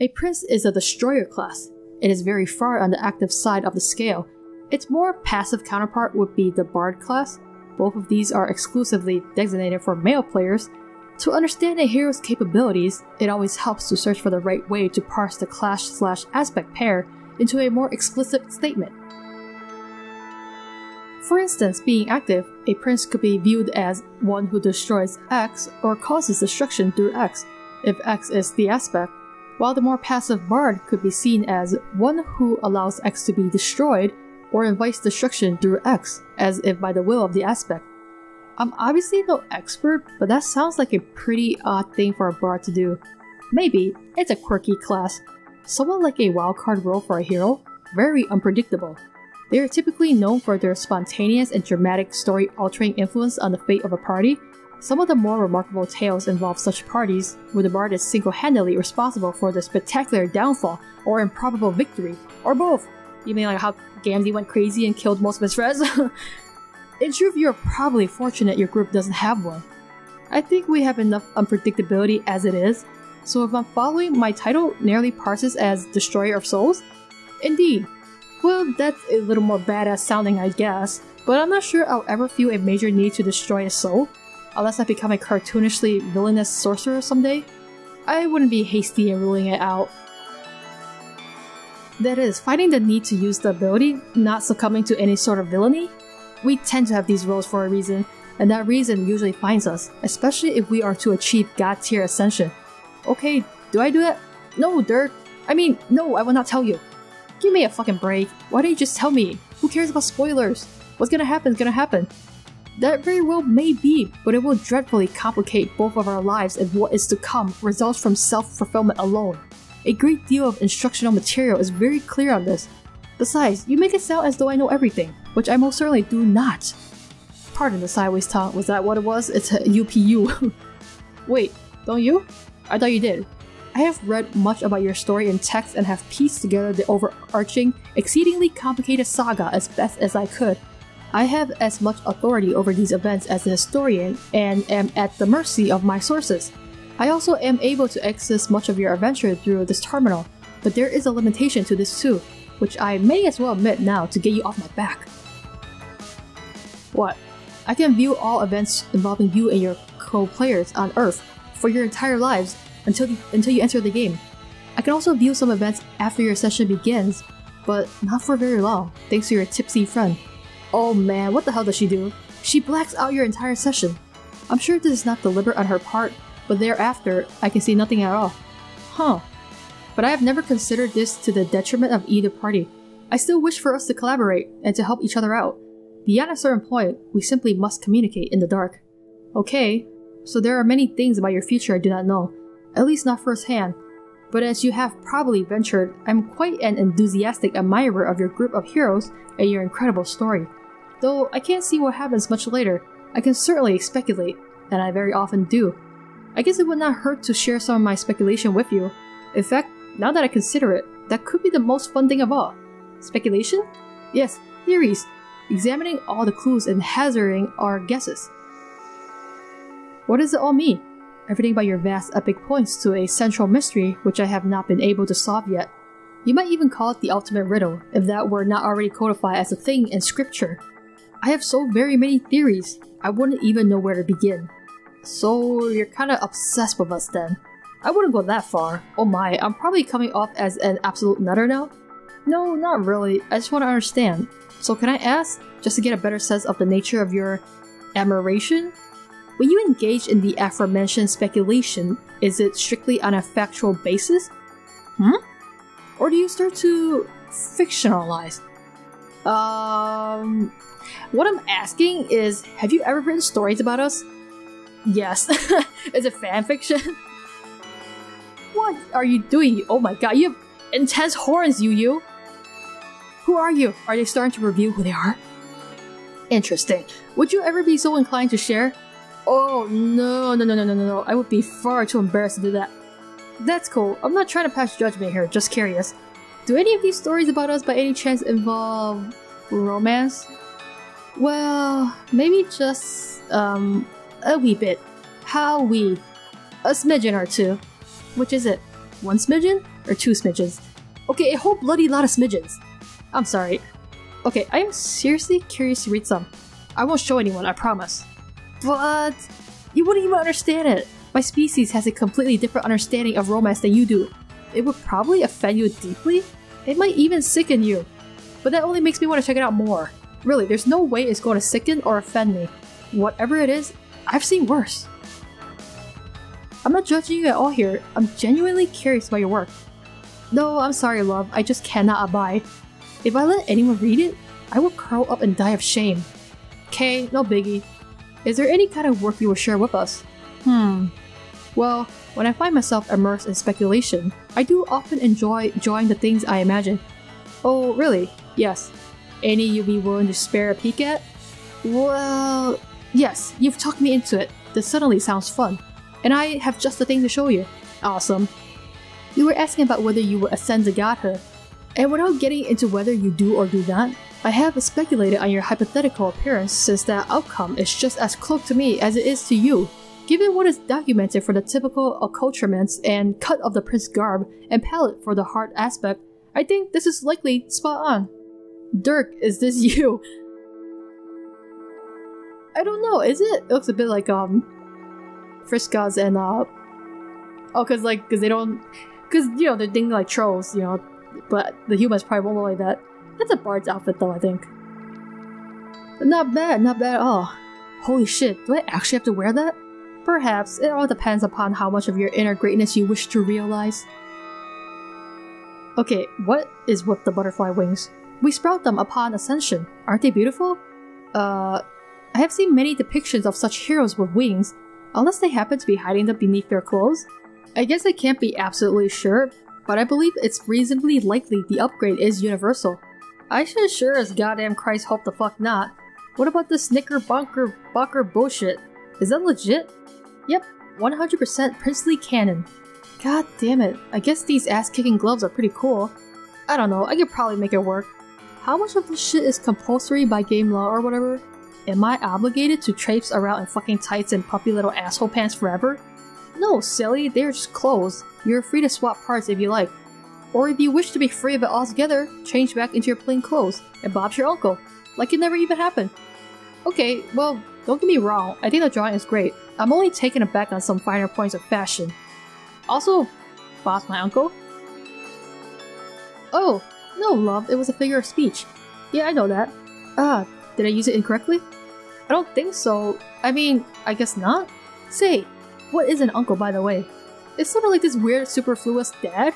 A prince is a destroyer class. It is very far on the active side of the scale. Its more passive counterpart would be the bard class. Both of these are exclusively designated for male players. To understand a hero's capabilities, it always helps to search for the right way to parse the clash/aspect pair into a more explicit statement. For instance, being active, a prince could be viewed as one who destroys X or causes destruction through X, if X is the aspect, while the more passive bard could be seen as one who allows X to be destroyed or invites destruction through X, as if by the will of the aspect. I'm obviously no expert, but that sounds like a pretty odd thing for a bard to do. Maybe, it's a quirky class. Somewhat like a wildcard role for a hero, very unpredictable. They are typically known for their spontaneous and dramatic story-altering influence on the fate of a party. Some of the more remarkable tales involve such parties, where the bard is single-handedly responsible for the spectacular downfall or improbable victory, or both. You mean like how Gamzee went crazy and killed most of his friends? In truth, you're probably fortunate your group doesn't have one. I think we have enough unpredictability as it is, so if I'm following, my title nearly parses as Destroyer of Souls? Indeed. Well, that's a little more badass sounding, I guess, but I'm not sure I'll ever feel a major need to destroy a soul, unless I become a cartoonishly villainous sorcerer someday. I wouldn't be hasty in ruling it out. That is, fighting the need to use the ability, not succumbing to any sort of villainy. We tend to have these roles for a reason, and that reason usually finds us, especially if we are to achieve God tier ascension. Okay, do I do that? No, Dirk. No, I will not tell you. Give me a fucking break. Why don't you just tell me? Who cares about spoilers? What's gonna happen is gonna happen. That very well may be, but it will dreadfully complicate both of our lives, and what is to come results from self-fulfillment alone. A great deal of instructional material is very clear on this. Besides, you make it sound as though I know everything, which I most certainly do not. Pardon the sideways tongue, was that what it was? It's a UPU. Wait, don't you? I thought you did. I have read much about your story in text and have pieced together the overarching, exceedingly complicated saga as best as I could. I have as much authority over these events as a historian and am at the mercy of my sources. I also am able to access much of your adventure through this terminal, but there is a limitation to this too, which I may as well admit now to get you off my back. What? I can view all events involving you and your co-players on Earth for your entire lives until you enter the game. I can also view some events after your session begins, but not for very long, thanks to your tipsy friend. Oh man, what the hell does she do? She blacks out your entire session. I'm sure this is not deliberate on her part, but thereafter, I can see nothing at all. Huh. But I have never considered this to the detriment of either party. I still wish for us to collaborate and to help each other out. Beyond a certain point, we simply must communicate in the dark. Okay, so there are many things about your future I do not know, at least not firsthand. But as you have probably ventured, I'm quite an enthusiastic admirer of your group of heroes and your incredible story. Though I can't see what happens much later, I can certainly speculate, and I very often do. I guess it would not hurt to share some of my speculation with you. In fact, now that I consider it, that could be the most fun thing of all. Speculation? Yes, theories. Examining all the clues and hazarding our guesses. What does it all mean? Everything about your vast epic points to a central mystery which I have not been able to solve yet. You might even call it the ultimate riddle, if that were not already codified as a thing in scripture. I have so very many theories, I wouldn't even know where to begin. So you're kinda obsessed with us then. I wouldn't go that far. Oh my, I'm probably coming off as an absolute nutter now? No, not really, I just want to understand. So can I ask, just to get a better sense of the nature of your admiration? When you engage in the aforementioned speculation, is it strictly on a factual basis? Or do you start to fictionalize? What I'm asking is, have you ever written stories about us? Yes. Is it fanfiction? What are you doing? Oh my god, you have intense horns, you! Who are you? Are they starting to reveal who they are? Interesting. Would you ever be so inclined to share? Oh no, I would be far too embarrassed to do that. That's cool, I'm not trying to pass judgment here, just curious. Do any of these stories about us by any chance involve romance? Well, maybe just, a wee bit. How wee? A smidgen or two. Which is it? One smidgen? Or two smidgens? Okay, a whole bloody lot of smidgens. I'm sorry. Okay, I am seriously curious to read some. I won't show anyone, I promise. But you wouldn't even understand it. My species has a completely different understanding of romance than you do. It would probably offend you deeply. It might even sicken you. But that only makes me want to check it out more. Really, there's no way it's going to sicken or offend me. Whatever it is, I've seen worse. I'm not judging you at all here. I'm genuinely curious about your work. No, I'm sorry, love. I just cannot abide. If I let anyone read it, I will curl up and die of shame. Okay, no biggie. Is there any kind of work you will share with us? Well, when I find myself immersed in speculation, I do often enjoy the things I imagine. Oh, really? Yes. Any you'd be willing to spare a peek at? Well, yes, you've talked me into it. This suddenly sounds fun. And I have just the thing to show you. Awesome. You were asking about whether you would ascend to godhood. And without getting into whether you do or do not, I have speculated on your hypothetical appearance since that outcome is just as cloaked to me as it is to you. Given what is documented for the typical accoutrements and cut of the prince's garb and palette for the heart aspect, I think this is likely spot on. Dirk, is this you? I don't know, is it? It looks a bit like, Friskas and, cause they don't, cause, you know, they're thinking like trolls, you know, but the humans probably won't look like that. That's a bard's outfit though, I think. Not bad at all. Holy shit, do I actually have to wear that? Perhaps, it all depends upon how much of your inner greatness you wish to realize. Okay, what is with the butterfly wings? We sprout them upon ascension. Aren't they beautiful? I have seen many depictions of such heroes with wings, unless they happen to be hiding them beneath their clothes. I guess I can't be absolutely sure, but I believe it's reasonably likely the upgrade is universal. I should sure as goddamn Christ hope the fuck not. What about this Knickerbocker bullshit? Is that legit? Yep, 100% princely canon. God damn it, I guess these ass-kicking gloves are pretty cool. I don't know, I could probably make it work. How much of this shit is compulsory by game law or whatever? Am I obligated to traipse around in fucking tights and puffy little asshole pants forever? No, silly, they're just clothes. You're free to swap parts if you like. Or if you wish to be free of it altogether, change back into your plain clothes, and Bob's your uncle. Like it never even happened. Okay, well, don't get me wrong, I think the drawing is great. I'm only taken aback on some finer points of fashion. Also, Bob's my uncle? Oh, no love, it was a figure of speech. Yeah, I know that. Did I use it incorrectly? I don't think so. I mean, I guess not? Say, what is an uncle by the way? It's sort of like this weird superfluous dad?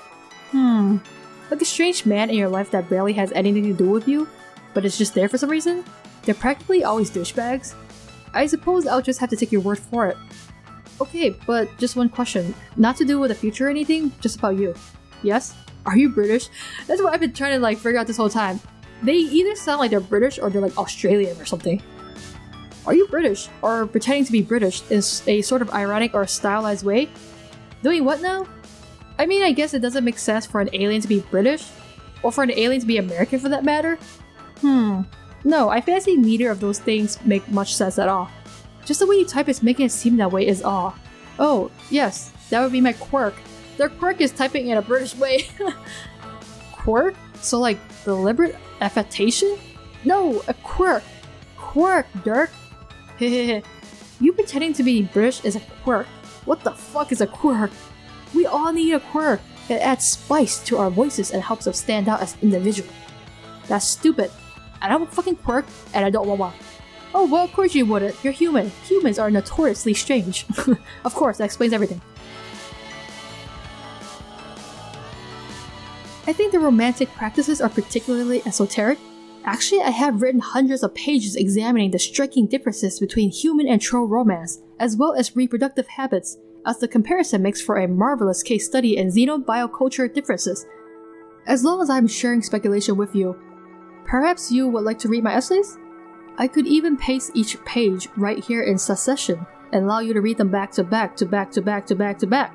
Like a strange man in your life that barely has anything to do with you, but it's just there for some reason? They're practically always douchebags. I suppose I'll just have to take your word for it. Okay, but just one question. Not to do with the future or anything, just about you. Yes? Are you British? That's what I've been trying to figure out this whole time. They either sound like they're British or they're like Australian or something. Are you British? Or pretending to be British in a sort of ironic or stylized way? Doing what now? I mean, I guess it doesn't make sense for an alien to be British, or for an alien to be American for that matter. No, I fancy neither of those things make much sense at all. Just the way you type is making it seem that way is all. Oh, yes, that would be my quirk. Their quirk is typing in a British way. Quirk? So like, deliberate affectation? No, a quirk. Quirk, Dirk. Hehehe. You pretending to be British is a quirk. What the fuck is a quirk? We all need a quirk. It adds spice to our voices and helps us stand out as individuals. That's stupid. I don't have a fucking quirk, and I don't want one. Oh, well, of course you wouldn't. You're human. Humans are notoriously strange. Of course, that explains everything. I think the romantic practices are particularly esoteric. Actually, I have written hundreds of pages examining the striking differences between human and troll romance, as well as reproductive habits, as the comparison makes for a marvelous case study in xenobioculture differences. As long as I'm sharing speculation with you, perhaps you would like to read my essays? I could even paste each page right here in succession, and allow you to read them back to back to back to back to back to back.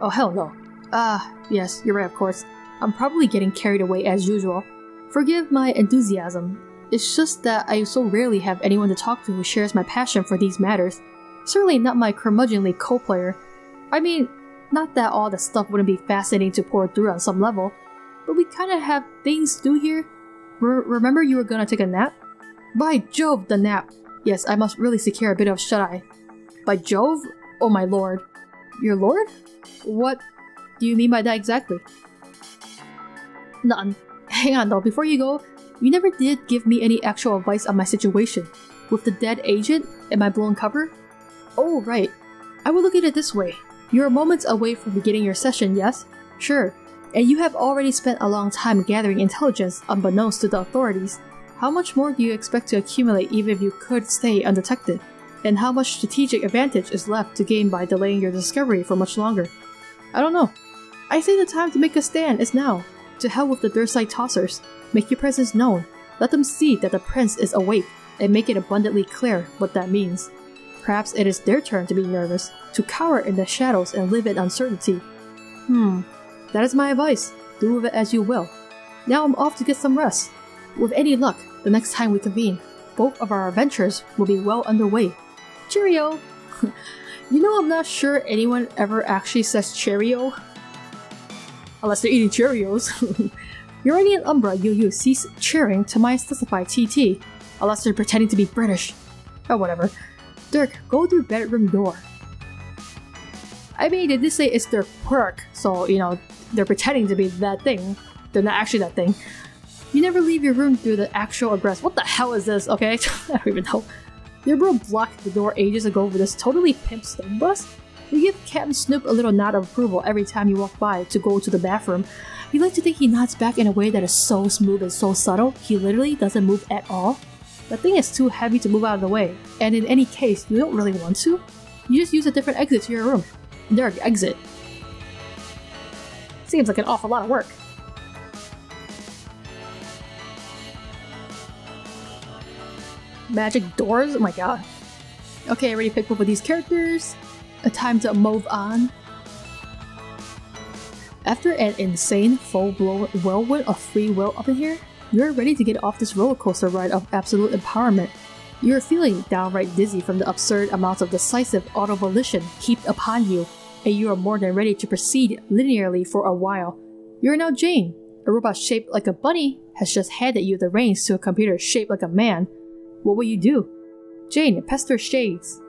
Oh hell no. Yes, you're right of course. I'm probably getting carried away as usual. Forgive my enthusiasm. It's just that I so rarely have anyone to talk to who shares my passion for these matters. Certainly not my curmudgeonly co-player. I mean, not that all the stuff wouldn't be fascinating to pour through on some level, but we kinda have things to do here. Remember you were gonna take a nap? By Jove, the nap! Yes, I must really secure a bit of shut-eye. By Jove? Oh my lord. Your lord? What do you mean by that exactly? None. Hang on though, before you go, you never did give me any actual advice on my situation. With the dead agent and my blown cover? Oh right. I will look at it this way. You're moments away from beginning your session, yes? Sure. And you have already spent a long time gathering intelligence unbeknownst to the authorities. How much more do you expect to accumulate even if you could stay undetected? And how much strategic advantage is left to gain by delaying your discovery for much longer? I don't know. I say the time to make a stand is now. To hell with the Dursite tossers. Make your presence known. Let them see that the prince is awake, and make it abundantly clear what that means. Perhaps it is their turn to be nervous, to cower in the shadows and live in uncertainty. That is my advice. Do with it as you will. Now I'm off to get some rest. With any luck, the next time we convene, both of our adventures will be well underway. Cheerio! You know, I'm not sure anyone ever actually says cheerio. Unless they're eating Cheerios. You're already in Umbra, you cease cheering to my specified TT. Unless they're pretending to be British. Oh, whatever. Dirk, go through bedroom door. I mean, they did say it's their quirk, so, you know, they're pretending to be that thing. They're not actually that thing. You never leave your room through the actual address. What the hell is this, okay? I don't even know. Your bro blocked the door ages ago with this totally pimp stun bus? You give Captain Snoop a little nod of approval every time you walk by to go to the bathroom. You like to think he nods back in a way that is so smooth and so subtle, he literally doesn't move at all. The thing is too heavy to move out of the way, and in any case, you don't really want to. You just use a different exit to your room. There, exit. Seems like an awful lot of work. Magic doors? Oh my god. Okay, I already picked up with these characters. A time to move on. After an insane, full-blown whirlwind of free will up in here, you're ready to get off this roller coaster ride of absolute empowerment. You're feeling downright dizzy from the absurd amounts of decisive auto-volition heaped upon you, and you are more than ready to proceed linearly for a while. You're now Jane. A robot shaped like a bunny has just handed you the reins to a computer shaped like a man. What will you do? Jane, pester Shades.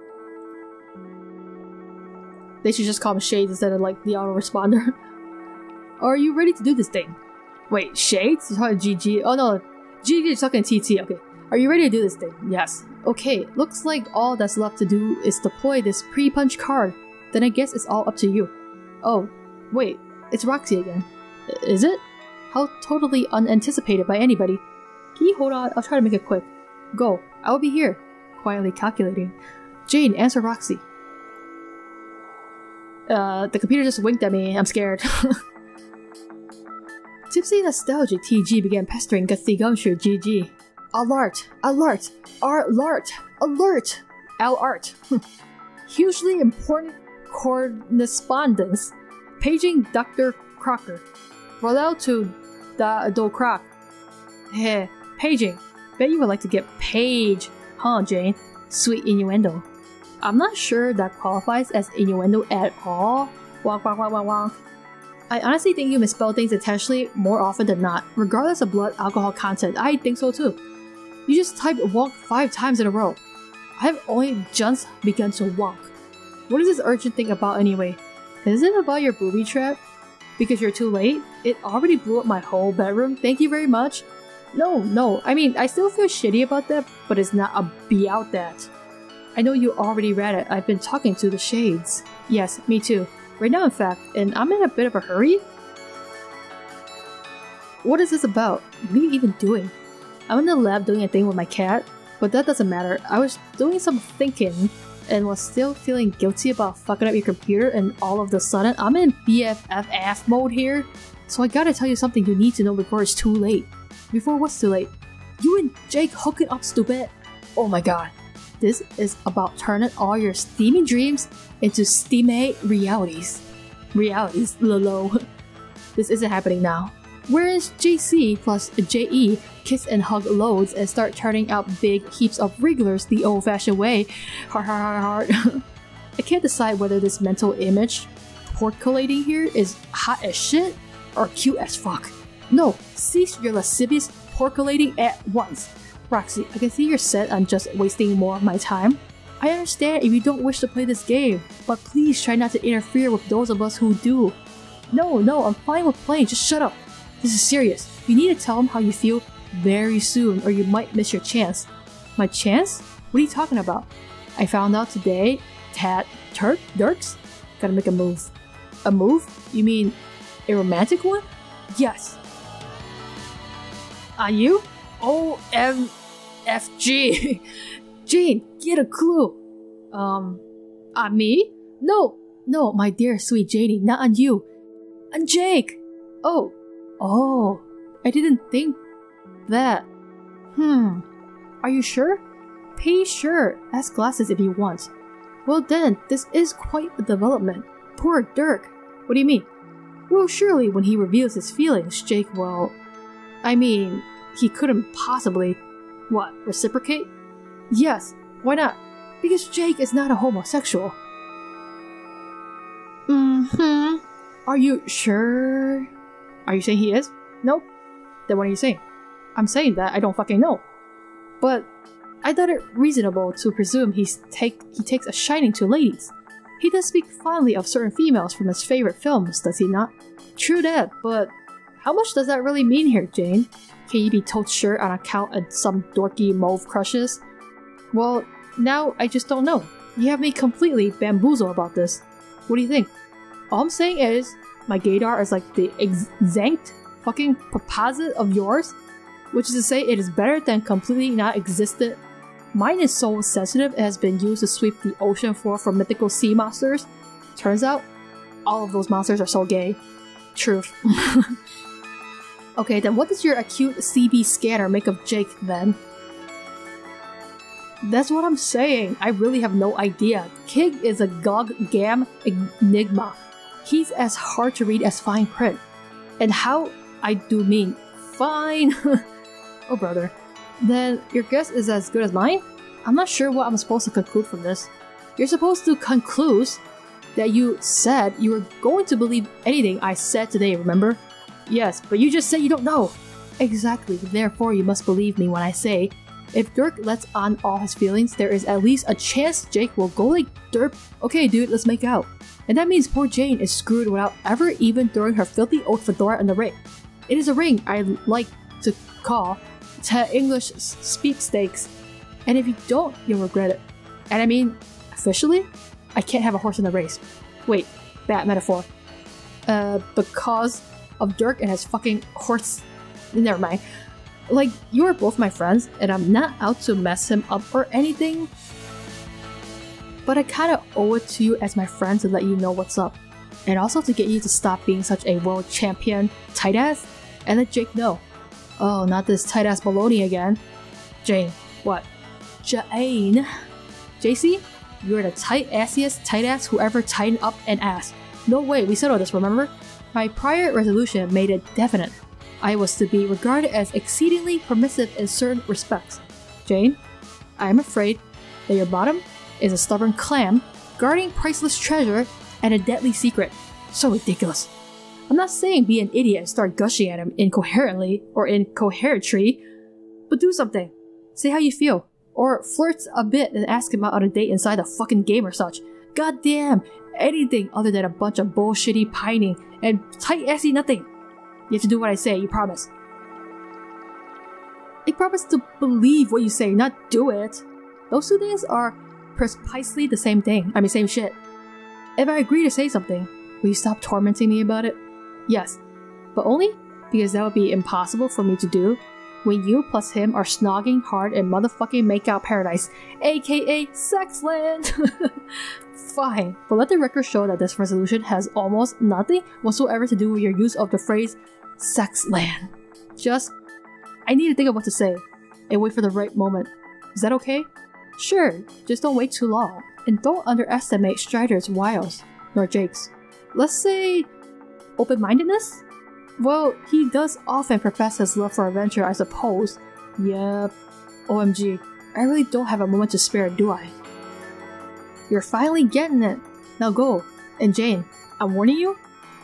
They should just call him Shades instead of like the autoresponder. Are you ready to do this thing? Wait, Shades? You're talking GG? Oh no, GG is talking TT, okay. Are you ready to do this thing? Yes. Okay, looks like all that's left to do is deploy this pre-punch card. Then I guess it's all up to you. Oh, wait, it's Roxy again. Is it? How totally unanticipated by anybody. Can you hold on? I'll try to make it quick. Go, I will be here. Quietly calculating. Jane, answer Roxy. The computer just winked at me. I'm scared. Tipsy nostalgic TG began pestering Gutsy Gumshoe GG. Alert! Alert! Alert! Alert! Alert! Hugely important correspondence. Paging Dr. Crocker. Roll out to Do Croc. Heh, paging. Bet you would like to get page, huh, Jane? Sweet innuendo. I'm not sure that qualifies as innuendo at all. Wonk, wonk, wonk, wonk, wonk. I honestly think you misspell things intentionally more often than not, regardless of blood alcohol content. I think so too. You just typed wonk 5 times in a row. I have only just begun to wonk. What is this urgent thing about anyway? Is it about your booby trap? Because you're too late? It already blew up my whole bedroom, thank you very much. No, I mean, I still feel shitty about that, but it's not about that. I know you already read it, I've been talking to the Shades. Yes, me too. Right now in fact, and I'm in a bit of a hurry. What is this about? What are you even doing? I'm in the lab doing a thing with my cat, but that doesn't matter. I was doing some thinking and was still feeling guilty about fucking up your computer, and all of a sudden I'm in BFFF mode here. So I gotta tell you something you need to know before it's too late. Before what's too late? You and Jake hooking up, stupid! Oh my god. This is about turning all your steamy dreams into steamy realities. Realities, lolo. This isn't happening now. Whereas JC plus JE kiss and hug loads and start turning out big heaps of wrigglers the old-fashioned way. Heart, heart, heart. I can't decide whether this mental image percolating here is hot as shit or cute as fuck. No, cease your lascivious percolating at once. Roxy, I can see you're set on just wasting more of my time. I understand if you don't wish to play this game, but please try not to interfere with those of us who do. No, I'm fine with playing, just shut up. This is serious. You need to tell him how you feel very soon or you might miss your chance. My chance? What are you talking about? I found out today, Dirks? Gotta make a move. A move? You mean a romantic one? Yes. On you? OMFG. Jane, get a clue. On me? No, my dear sweet Janie, not on you. On Jake. Oh, I didn't think that. Are you sure? Pay sure. Ask Glasses if you want. Well then, this is quite a development. Poor Dirk. What do you mean? Well, surely when he reveals his feelings, Jake will... I mean, he couldn't possibly... What, reciprocate? Yes, why not? Because Jake is not a homosexual. Are you sure? Are you saying he is? Nope. Then what are you saying? I'm saying that I don't fucking know. But I thought it reasonable to presume he takes a shining to ladies. He does speak fondly of certain females from his favorite films, does he not? True that, but how much does that really mean here, Jane? Can you be told sure on account of some dorky mauve crushes? Well, now I just don't know. You have me completely bamboozled about this. What do you think? All I'm saying is, my gaydar is like the exact fucking proposite of yours. which is to say it is better than completely non-existent. Mine is so sensitive it has been used to sweep the ocean floor for mythical sea monsters. Turns out, all of those monsters are so gay. Truth. Okay, then what does your acute CB scanner make of Jake then? That's what I'm saying. I really have no idea. Kig is a gog-gam enigma. He's as hard to read as fine print. And how I do mean fine. Oh brother. Then your guess is as good as mine? I'm not sure what I'm supposed to conclude from this. You're supposed to conclude that you said you were going to believe anything I said today, remember? Yes, but you just said you don't know! Exactly, therefore you must believe me when I say, if Dirk lets on all his feelings, there is at least a chance Jake will go like derp. Okay dude, let's make out. And that means poor Jane is screwed without ever even throwing her filthy old fedora in the ring. It is a ring I like to call English sweepstakes. And if you don't, you'll regret it. And I mean, officially, I can't have a horse in the race. Wait, bad metaphor. Because of Dirk and his fucking horse. Never mind. Like, you are both my friends, and I'm not out to mess him up or anything. But I kinda owe it to you as my friend to let you know what's up. And also to get you to stop being such a world champion tight ass, and let Jake know. Oh, not this tight ass baloney again. Jane. What? Jane. JC? You're the tight-assiest tight ass who ever tightened up an ass. No way, we settled this, remember? My prior resolution made it definite. I was to be regarded as exceedingly permissive in certain respects. Jane, I am afraid that your bottom is a stubborn clam, guarding priceless treasure and a deadly secret. So ridiculous. I'm not saying be an idiot and start gushing at him incoherently or incoherently, but do something. Say how you feel. Or flirt a bit and ask him out on a date inside the fucking game or such. God damn, anything other than a bunch of bullshitty pining and tight-assy nothing. You have to do what I say, you promise. I promise to believe what you say, not do it. Those two things are precisely the same thing. I mean, same shit. If I agree to say something, will you stop tormenting me about it? Yes, but only because that would be impossible for me to do when you plus him are snogging hard in motherfucking makeout paradise, aka Sexland! Fine, but let the record show that this resolution has almost nothing whatsoever to do with your use of the phrase Sexland. Just, I need to think of what to say, and wait for the right moment. Is that okay? Sure, just don't wait too long, and don't underestimate Strider's wiles, nor Jake's. Let's say, open-mindedness? Well, he does often profess his love for adventure, I suppose. Yep. OMG, I really don't have a moment to spare, do I? You're finally getting it. Now go. And Jane, I'm warning you,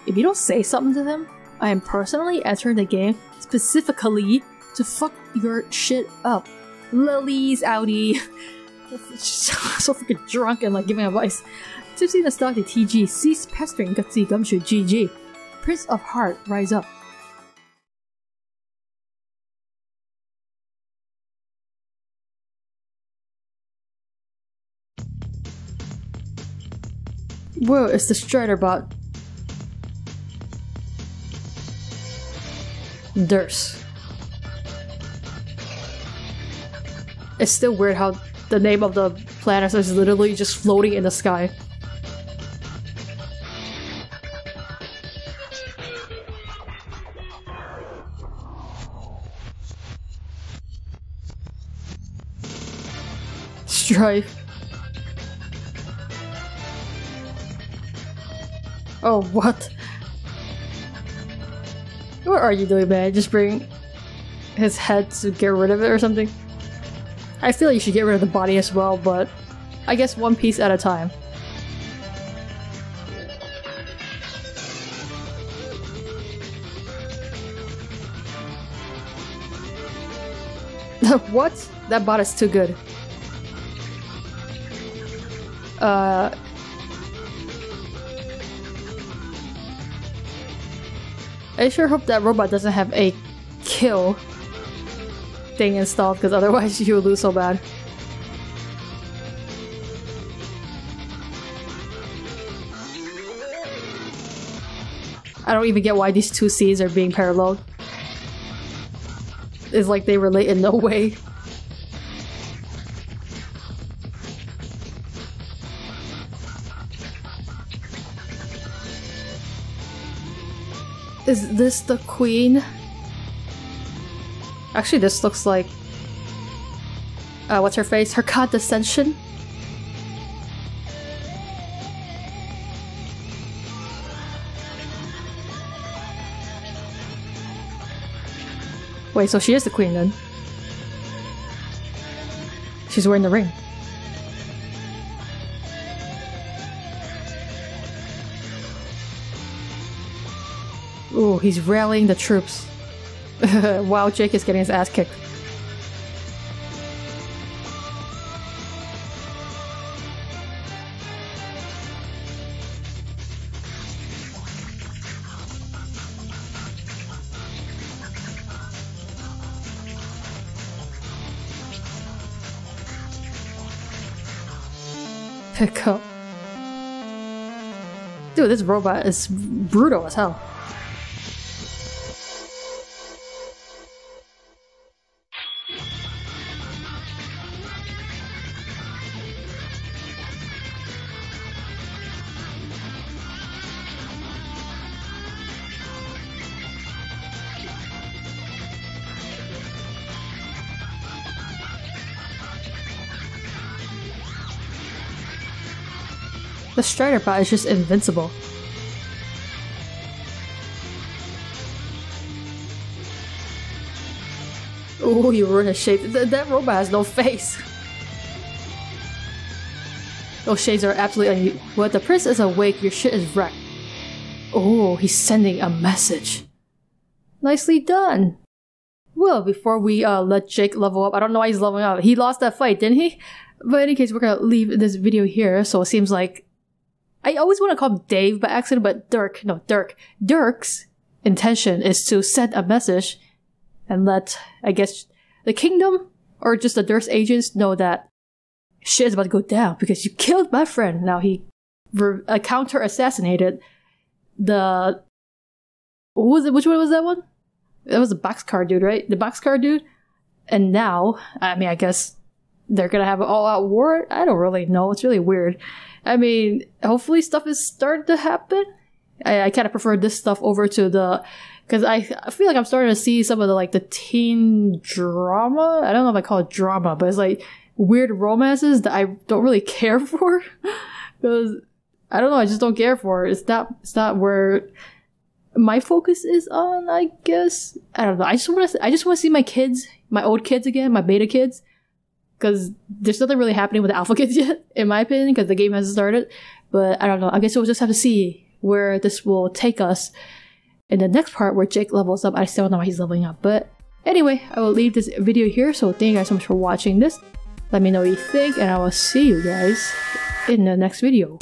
if you don't say something to him, I am personally entering the game specifically to fuck your shit up. Lilies, Audi. So freaking drunk and like giving advice. Tipsy Nostalgia TG, cease pestering Gutsy Gumshoe GG. Prince of Heart, rise up. Whoa, it's the Strider bot. Durst. It's still weird how the name of the planet is literally just floating in the sky. Strife. Oh, what? What are you doing, man? Just bring his head to get rid of it or something? I feel like you should get rid of the body as well, but I guess one piece at a time. What? That bot is too good. I sure hope that robot doesn't have a kill thing installed, because otherwise you will lose so bad. I don't even get why these two scenes are being paralleled. It's like they relate in no way. Is this the queen? Actually, this looks like... what's her face? Her condescension? Wait, so she is the queen then? She's wearing the ring. Ooh, he's rallying the troops. While Jake is getting his ass kicked. Pick up. Dude, this robot is brutal as hell. The Strider bot is just invincible. Ooh, you ruined his shape. That robot has no face. Those shades are absolutely What? The prince is awake, your shit is wrecked. Oh, he's sending a message. Nicely done. Well, before we let Jake level up, I don't know why he's leveling up. He lost that fight, didn't he? But in any case, we're gonna leave this video here, so it seems like I always want to call him Dave by accident, but Dirk. No, Dirk. Dirk's intention is to send a message and let, I guess, the kingdom or just the Dirk's agents know that shit is about to go down because you killed my friend. Now he counter-assassinated the... What was it? Which one was that one? That was the boxcar dude, right? The boxcar dude? And now, I mean, I guess they're gonna have an all-out war? I don't really know. It's really weird. I mean, hopefully stuff is starting to happen. I kind of prefer this stuff over to the... Because I feel like I'm starting to see some of the, like, the teen drama. I don't know if I call it drama, but it's like weird romances that I don't really care for. Because, I don't know, I just don't care for it. It's not where my focus is on, I guess. I don't know. I just want to see my kids, my old kids again, my beta kids. Because there's nothing really happening with the alpha kids yet, in my opinion, because the game hasn't started. But I don't know. I guess we'll just have to see where this will take us in the next part where Jake levels up. I still don't know why he's leveling up. But anyway, I will leave this video here. So thank you guys so much for watching this. Let me know what you think, and I will see you guys in the next video.